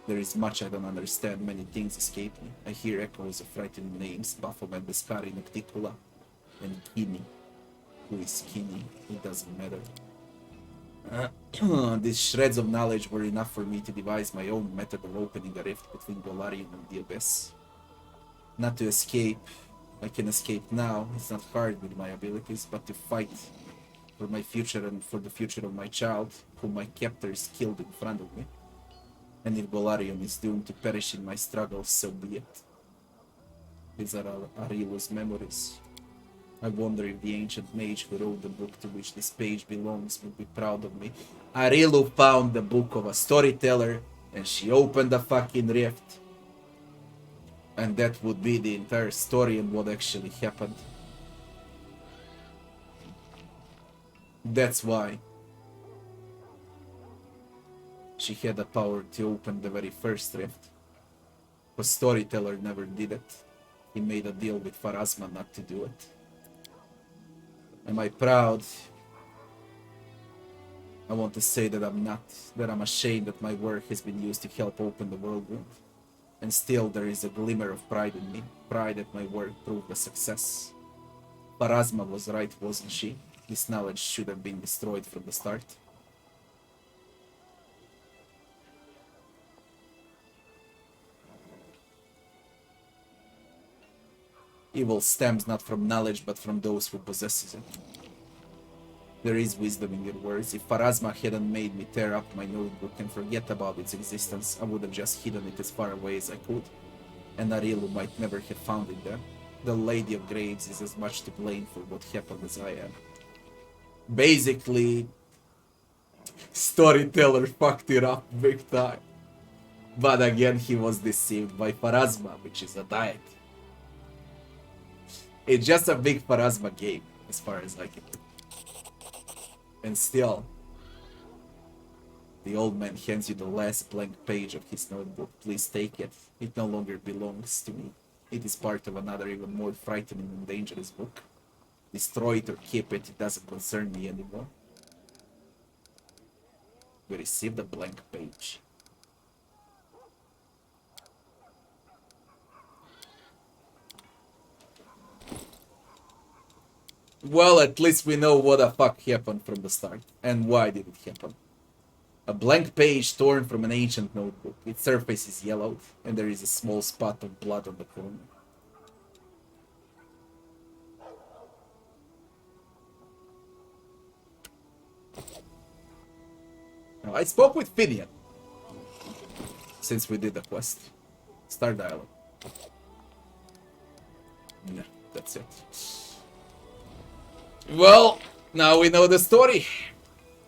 There is much I don't understand, many things escape me. I hear echoes of frightening names, Baphomet, Beskari, Nocticula, and Kini. Who is Kini? It doesn't matter. These shreds of knowledge were enough for me to devise my own method of opening a rift between Golarion and the Abyss. Not to escape. I can escape now, it's not hard with my abilities, but to fight for my future and for the future of my child, whom my captors killed in front of me. And if Golarion is doomed to perish in my struggles, so be it. These are Arilu's memories. I wonder if the ancient mage who wrote the book to which this page belongs would be proud of me. Arilu found the book of a storyteller and she opened the fucking rift. And that would be the entire story and what actually happened. That's why she had the power to open the very first rift. The storyteller never did it. He made a deal with Pharasma not to do it. Am I proud? I want to say that I'm not, that I'm ashamed that my work has been used to help open the world wound. And still there is a glimmer of pride in me, pride that my work proved a success. Pharasma was right, wasn't she? This knowledge should have been destroyed from the start. Evil stems not from knowledge, but from those who possesses it. There is wisdom in your words. If Pharasma hadn't made me tear up my notebook and forget about its existence, I would have just hidden it as far away as I could. And Arielu might never have found it there. The Lady of Graves is as much to blame for what happened as I am. Basically, storyteller fucked it up big time. But again, he was deceived by Pharasma, which is a diet. It's just a big Pharasma game, as far as I can do. And still, the old man hands you the last blank page of his notebook. Please take it. It no longer belongs to me. It is part of another even more frightening and dangerous book. Destroy it or keep it, it doesn't concern me anymore. We received a blank page. Well, at least we know what the fuck happened from the start, and why did it happen. A blank page torn from an ancient notebook. Its surface is yellowed, and there is a small spot of blood on the corner. I spoke with Finian. Since we did the quest. Start dialogue. No, that's it. Well, now we know the story.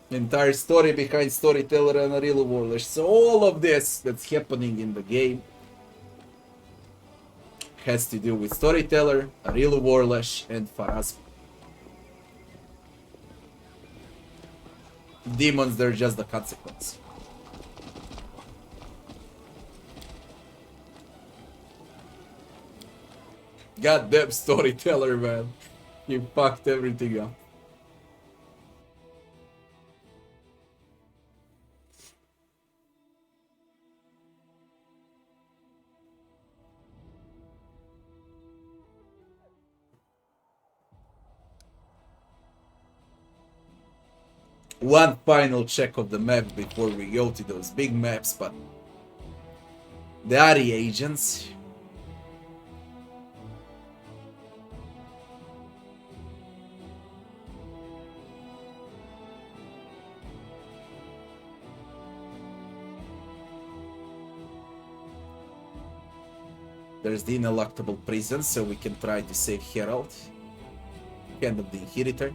Entire story behind Storyteller and Arilu Warlish. So all of this that's happening in the game has to do with Storyteller, Arilu Warlish, and Faraz. Demons, they're just the consequence. Goddamn Storyteller, man. You fucked everything up. One final check of the map before we go to those big maps, but the Ari agents. There's the ineluctable prison, so we can try to save Herald. Hand of the Inheritor.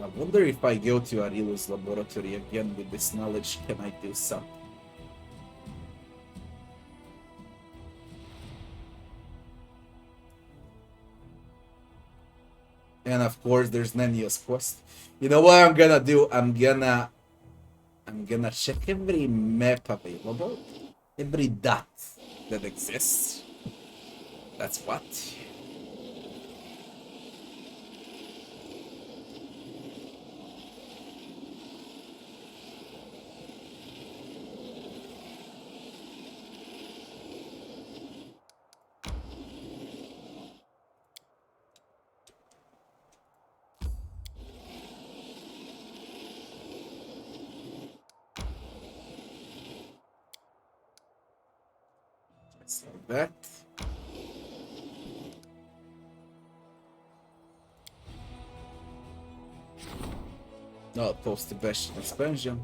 I wonder if I go to Arilu's laboratory again with this knowledge, can I do something? And of course there's Nenya's quest. You know what I'm gonna do? I'm gonna check every map available. Every dot that exists. That's what. Like that. No, post-Bastion expansion.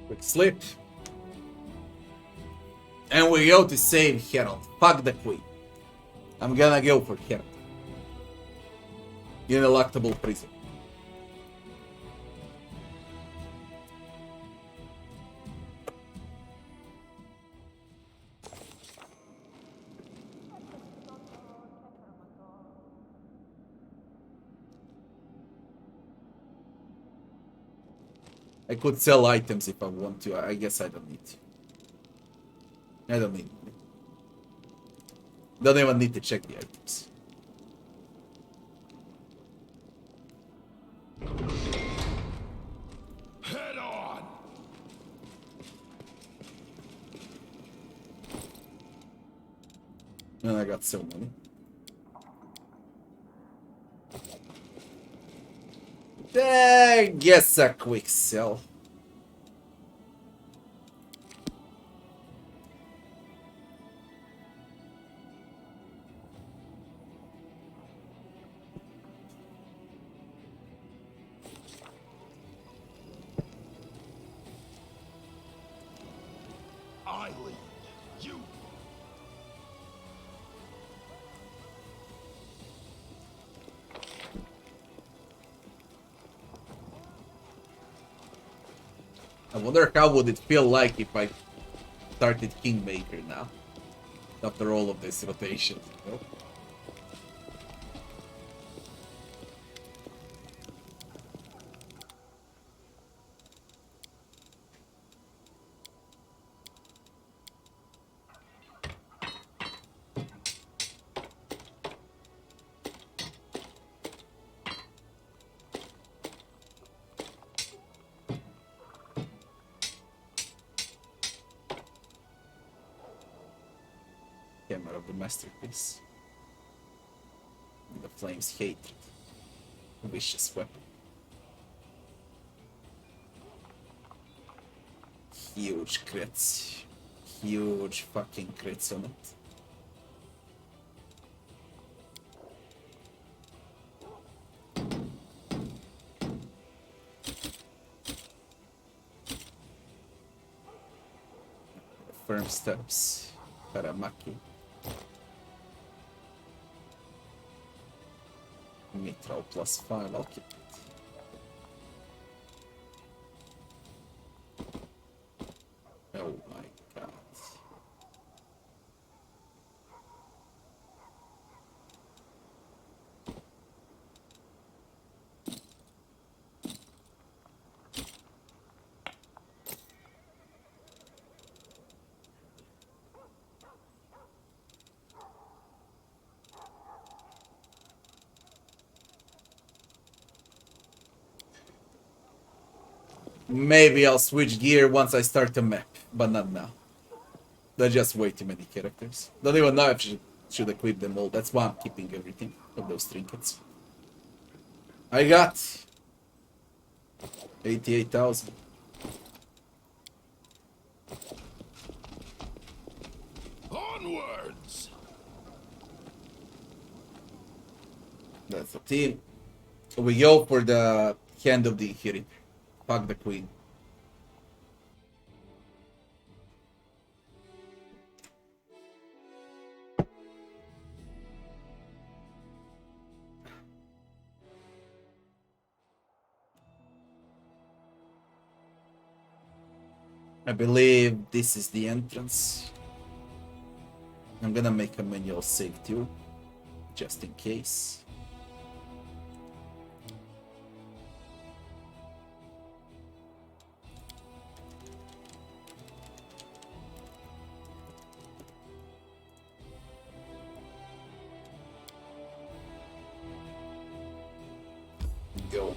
Quick slip. And we go to save Herald. Fuck the queen. I'm gonna go for Herald. Ineluctable prison. I could sell items if I want to. I guess I don't need to. I don't need. Don't even need to check the items. Head on! And I got so many. I guess a quick sell. I lead. You. I wonder how would it feel like if I started Kingmaker now, after all of this rotation, you know? Camera of the masterpiece. The flames hate. Vicious weapon. Huge crits. Huge fucking crits on it. Firm steps. Karamaki. Mitral +5, I'll keep it. Oh my god. Maybe I'll switch gear once I start the map, but not now. There's just way too many characters. Don't even know if I should equip them all. That's why I'm keeping everything of those trinkets. I got 88,000. Onwards! That's the team. We go for the hand of the Inherit. Fuck the queen. I believe this is the entrance. I'm gonna make a manual save too, just in case. Go.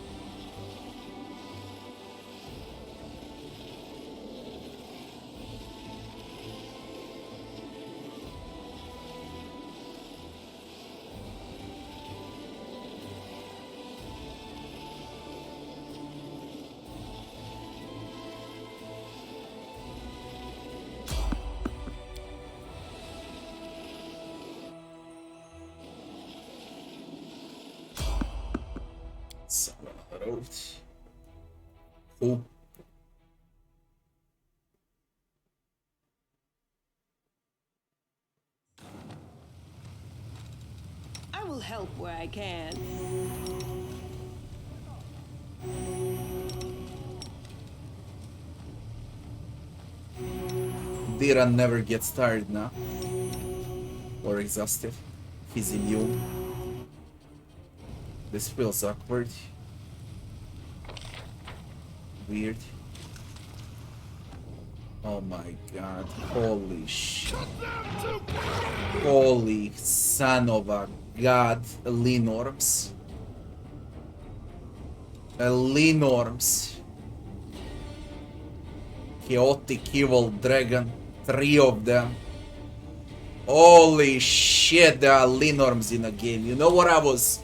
Someone on the road. Who? I will help where I can. Dira never gets tired now. Or exhausted. He's immune. This feels awkward. Weird. Oh my god. Holy shit. Holy son of a god. Linorms. Linorms. Chaotic Evil Dragon. 3 of them. Holy shit, there are Linorms in the game. You know what I was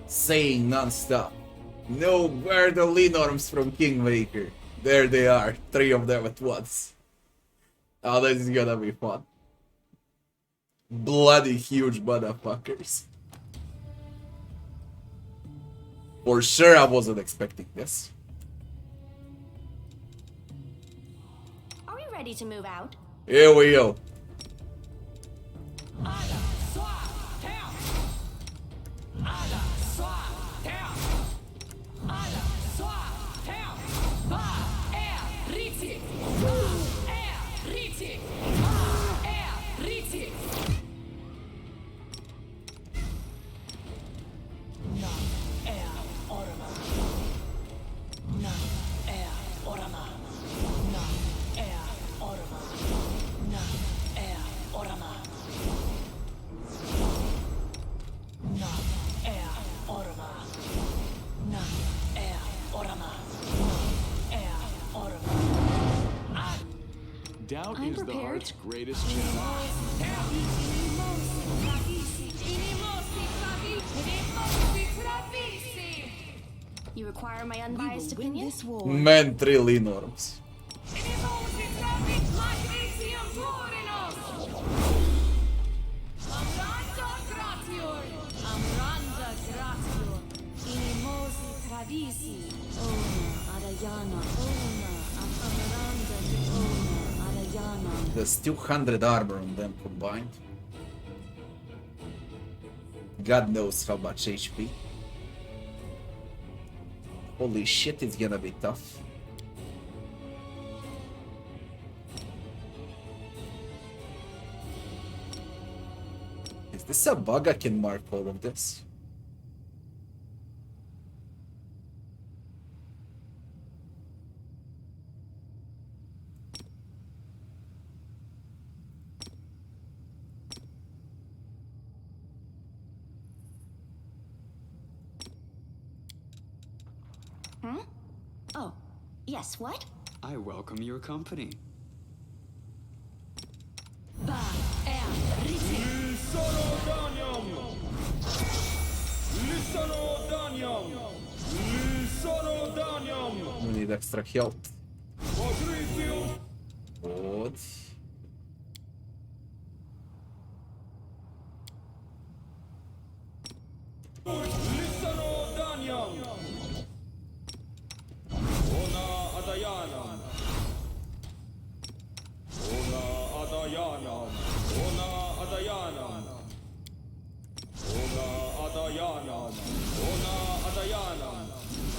saying non-stop? No, where are the Linorms from Kingmaker? There they are. 3 of them at once. Oh, this is gonna be fun. Bloody huge motherfuckers. For sure I wasn't expecting this. Are we ready to move out? Here we go. Doubt I'm is the prepared. heart's greatest challenge. You require my unbiased Win opinion? this war. Man, 3 Linorms. There's 200 armor on them combined. God knows how much HP. Holy shit, it's gonna be tough. Is this a bug? I can mark all of this. Oh, yes, what? I welcome your company. Lisano Daniam! Lisano Daniam! Lisano Daniam! We need extra health. Patricio! Good. Lisano Daniam! Ona Adayanam! Ona Adayanam! Ona Adayanam! Ona Adayanam! Ona Adayanam!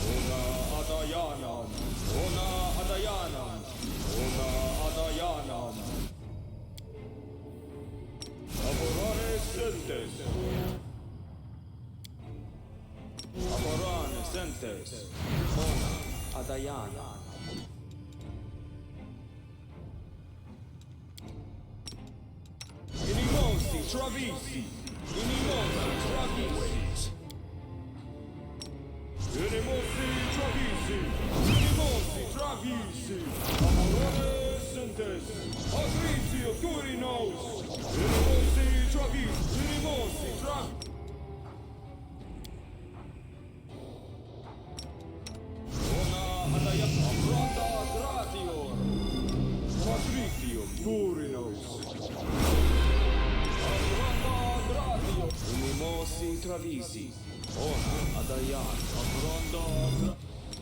Ona Adayanam! Ona Adayanam! Ona Adayanam! Aborane Sentes! Aborane Sentes! Ona Adayanam! Inimosi Travisi! Inimosi Travisi! Inimosi Travisi! Inimosi Travisi! Amorone Sentes! Patrizio Turinos! Inimosi Travisi! Inimosi Travisi! Ona Adaya Amrata Gratior! Patrizio Turinos! Inimosi Travisi, Ona Adayan, Abronda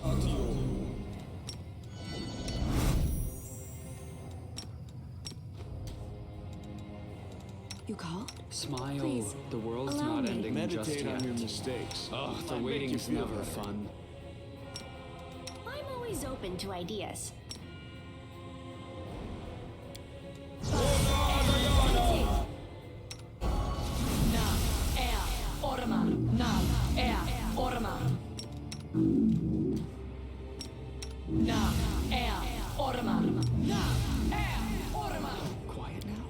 Gratio. You called? Smile. Please, The world's allow not me. ending just Meditate yet. on your mistakes. Ugh, the I make you waiting's feel never better. fun. I'm always open to ideas. Quiet now.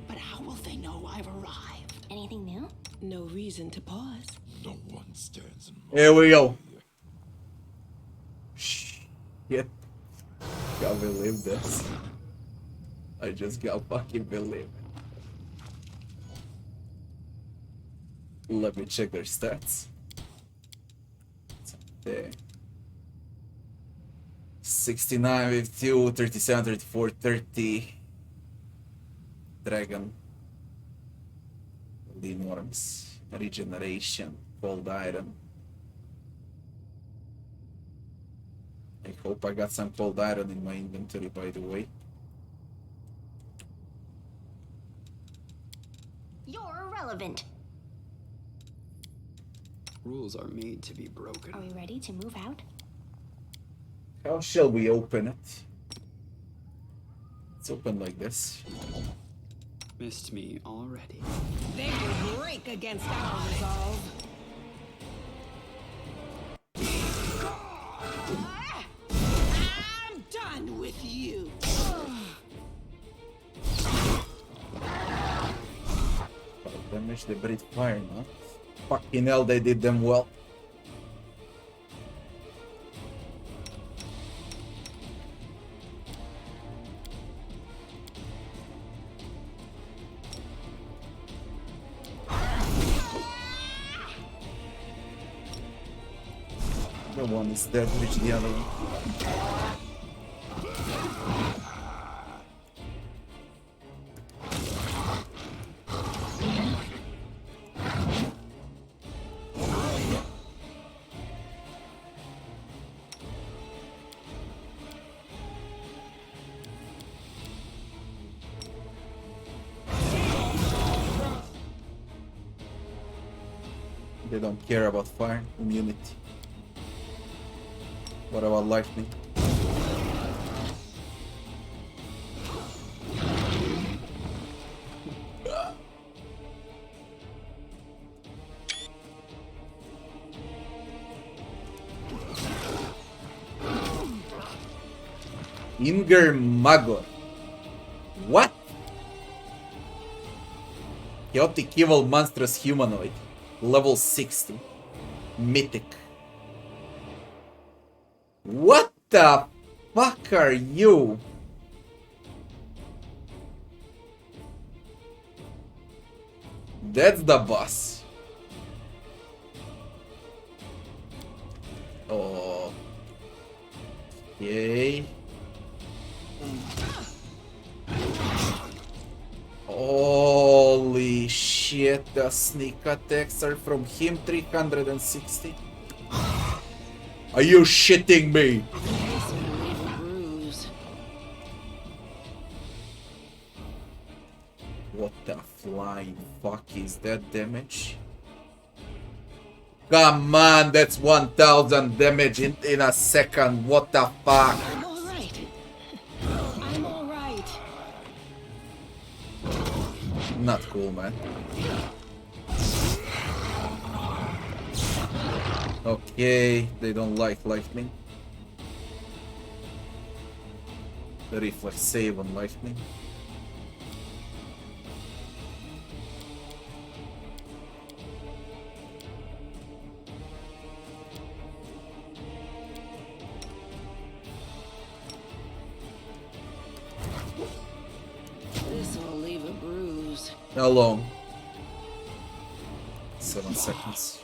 But how will they know I've arrived? Anything new? No reason to pause. No one stands in my Here we go. Shit. Can't believe this. I just can't fucking believe it. Let me check their stats. There. 69, 52, 37, 34, 30. Dragon. Linorms. Regeneration. Cold Iron. I hope I got some cold iron in my inventory, by the way. irrelevant. Rules are made to be broken. Are we ready to move out? How shall we open it? It's open like this. Missed me already. They will break against our resolve. I'm done with you. Damage, they breathe fire, no? Fucking hell, they did them well. The one is dead, which the other one. They don't care about fire immunity. What about lightning? Inger Magor. What? Chaotic evil monstrous humanoid. Level 60. Mythic. What the fuck are you? That's the boss. Oh. Okay. Holy shit, the sneak attacks are from him 360. Are you shitting me? What the flying fuck is that damage? Come on, that's 1000 damage in a second. What the fuck? I'm all right. I'm all right. Not cool, man. Okay, they don't like lightning. The reflex save on lightning. This'll leave a bruise. How long? 7 seconds.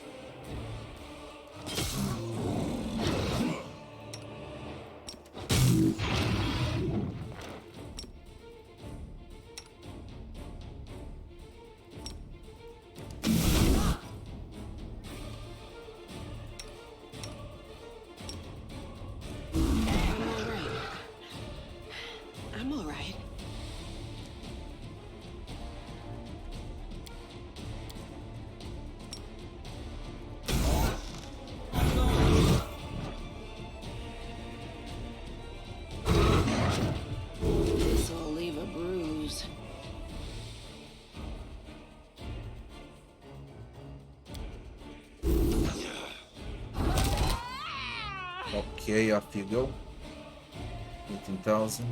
I'm all right. This'll leave a bruise. Okay, off you go. 18,000.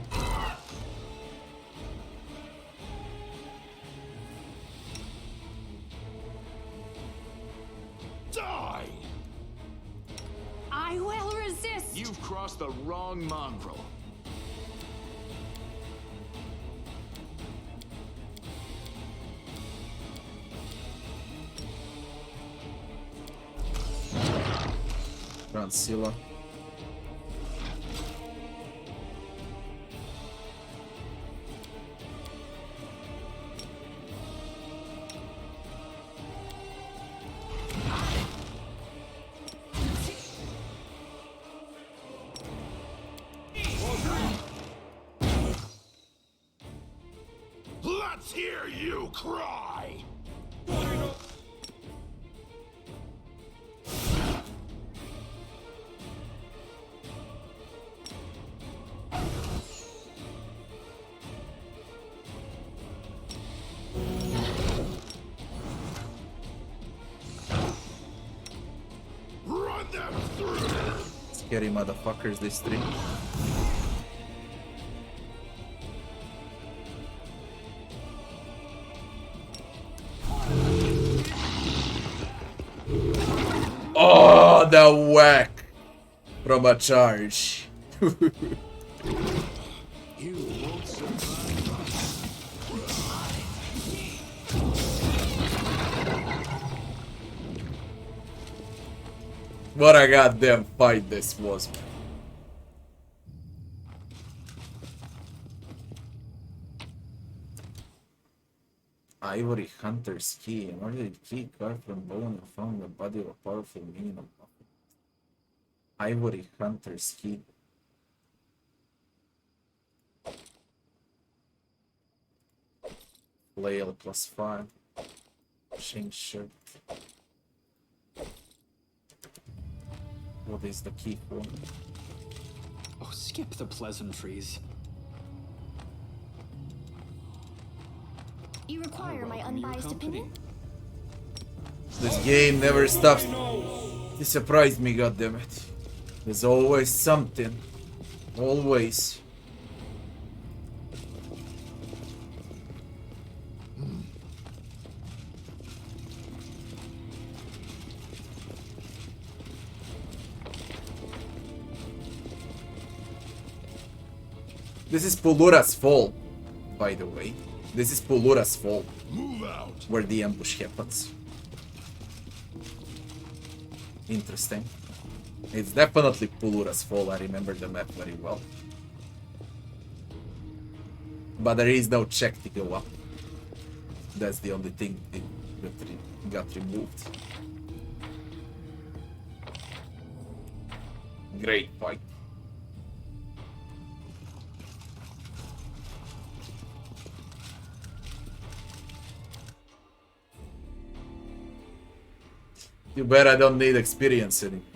Die! I will resist. You've crossed the wrong mongrel. Transilla. Let's hear you cry! them through. Scary motherfuckers, these three. Oh, the whack from a charge. You won't survive. What a goddamn fight this was. Ivory Hunter's Key. An ordered key carved from bone and found in the body of a powerful minion of Ivory Hunter's Key. Flail +5. Change shirt. What is the key for? Oh, skip the pleasantries. You require my welcome your unbiased company. opinion? This game never stops. It surprised me, goddammit. There's always something. Always. This is Pulura's fault, by the way. This is Pulura's fault, Move out. where the ambush happens. Interesting. It's definitely Pulura's fault, I remember the map very well. But there is no check to go up. That's the only thing that got removed. Great fight. You bet I don't need experience anymore.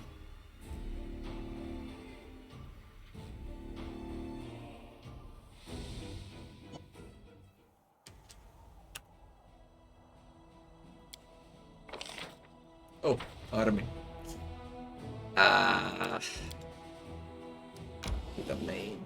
Oh, army. Ah. The main.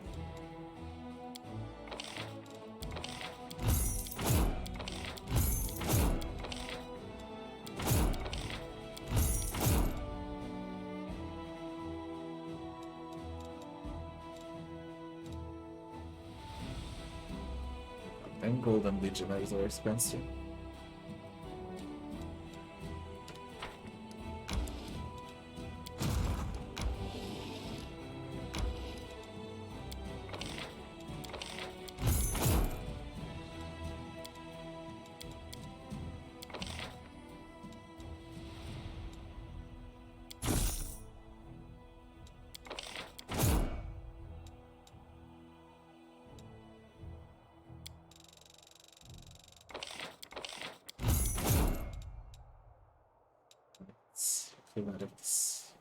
And golden legionaries are expensive. Kilometers.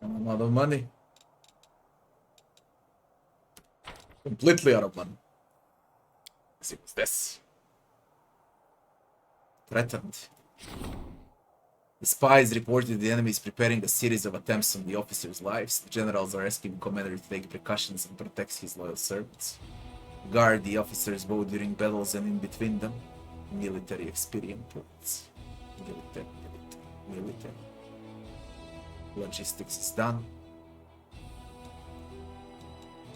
I'm out of money. Completely out of money. Let's see what's this. Threatened. The spies reported the enemy is preparing a series of attempts on the officers' lives. The generals are asking the commander to take precautions and protect his loyal servants. Guard the officers both during battles and in between them. Military experience points. Military. Logistics is done.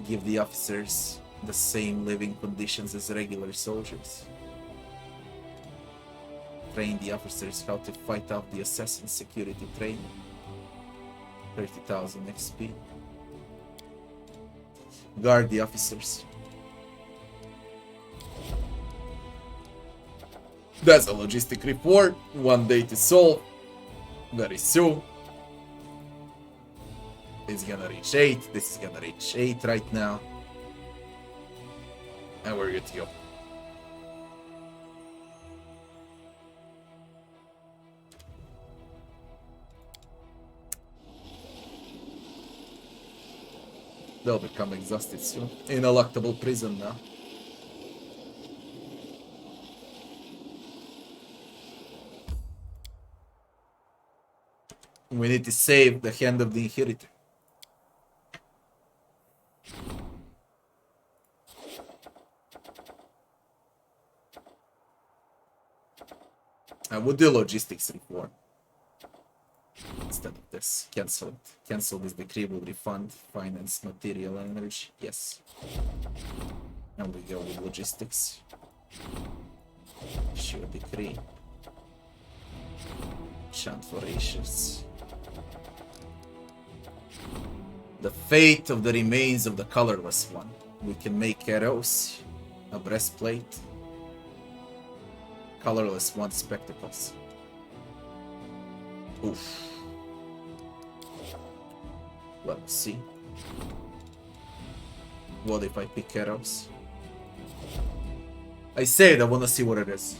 Give the officers the same living conditions as regular soldiers. Train the officers how to fight off the assassin security training. 30,000 XP. Guard the officers. That's a logistic report. 1 day to solve. Very soon. It's gonna reach 8. This is gonna reach 8 right now. And we're good to go. They'll become exhausted soon. Ineluctable prison now. We need to save the hand of the inheritor. I would do logistics reform instead of this. Cancel it. Cancel this decree will refund finance, material, energy. Yes. And we go with logistics. Issue a decree. Chant for Ashes. The fate of the remains of the colorless one. We can make arrows, a breastplate, colorless one spectacles. Oof. Let's see. What if I pick arrows? I said I wanna see what it is.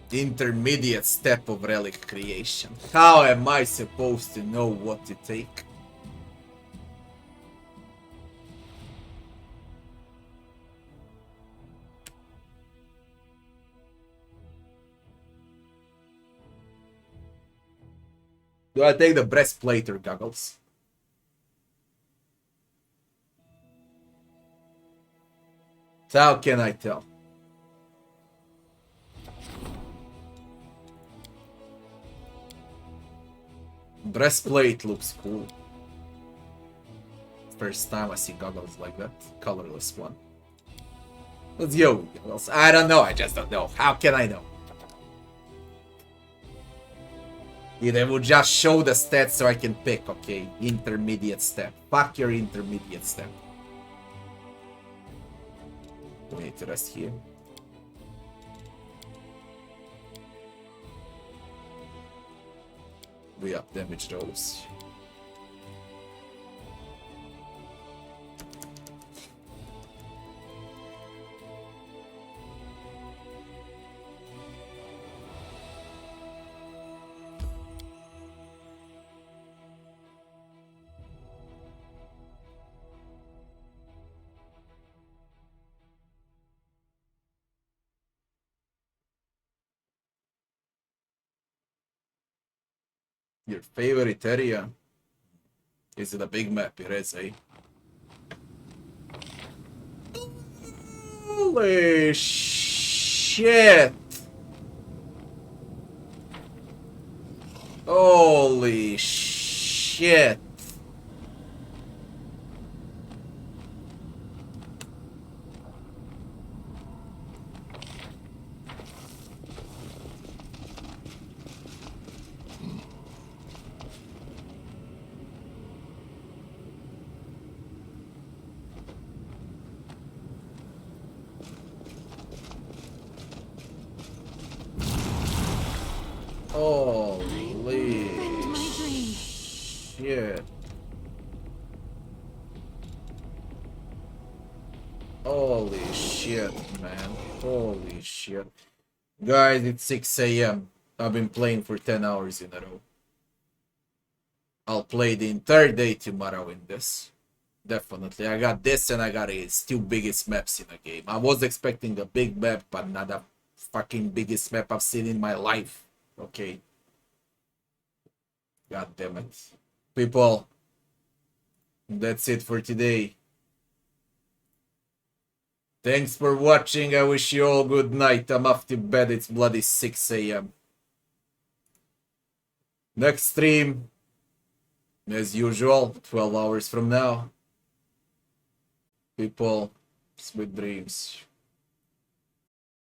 Intermediate step of relic creation. How am I supposed to know what to take? Do I take the breastplate or goggles? So how can I tell? Breastplate looks cool. First time I see goggles like that. Colorless one. Let's go, goggles. I don't know, I just don't know. How can I know? Yeah, they will just show the stats so I can pick, okay? Intermediate step. Fuck your intermediate step. We need to rest here. We up damage rolls. Your favorite area? Is it a big map? It is, eh? Holy shit! Holy shit! Holy shit. Holy shit, man. Holy shit. Guys, it's 6 a.m. I've been playing for 10 hours in a row. I'll play the entire day tomorrow in this. Definitely. I got this and I got it. It's two biggest maps in the game. I was expecting a big map, but not the fucking biggest map I've seen in my life. Okay. God damn it. People, that's it for today. Thanks for watching. I wish you all good night. I'm off to bed. It's bloody 6 a.m. Next stream, as usual, 12 hours from now. People, sweet dreams.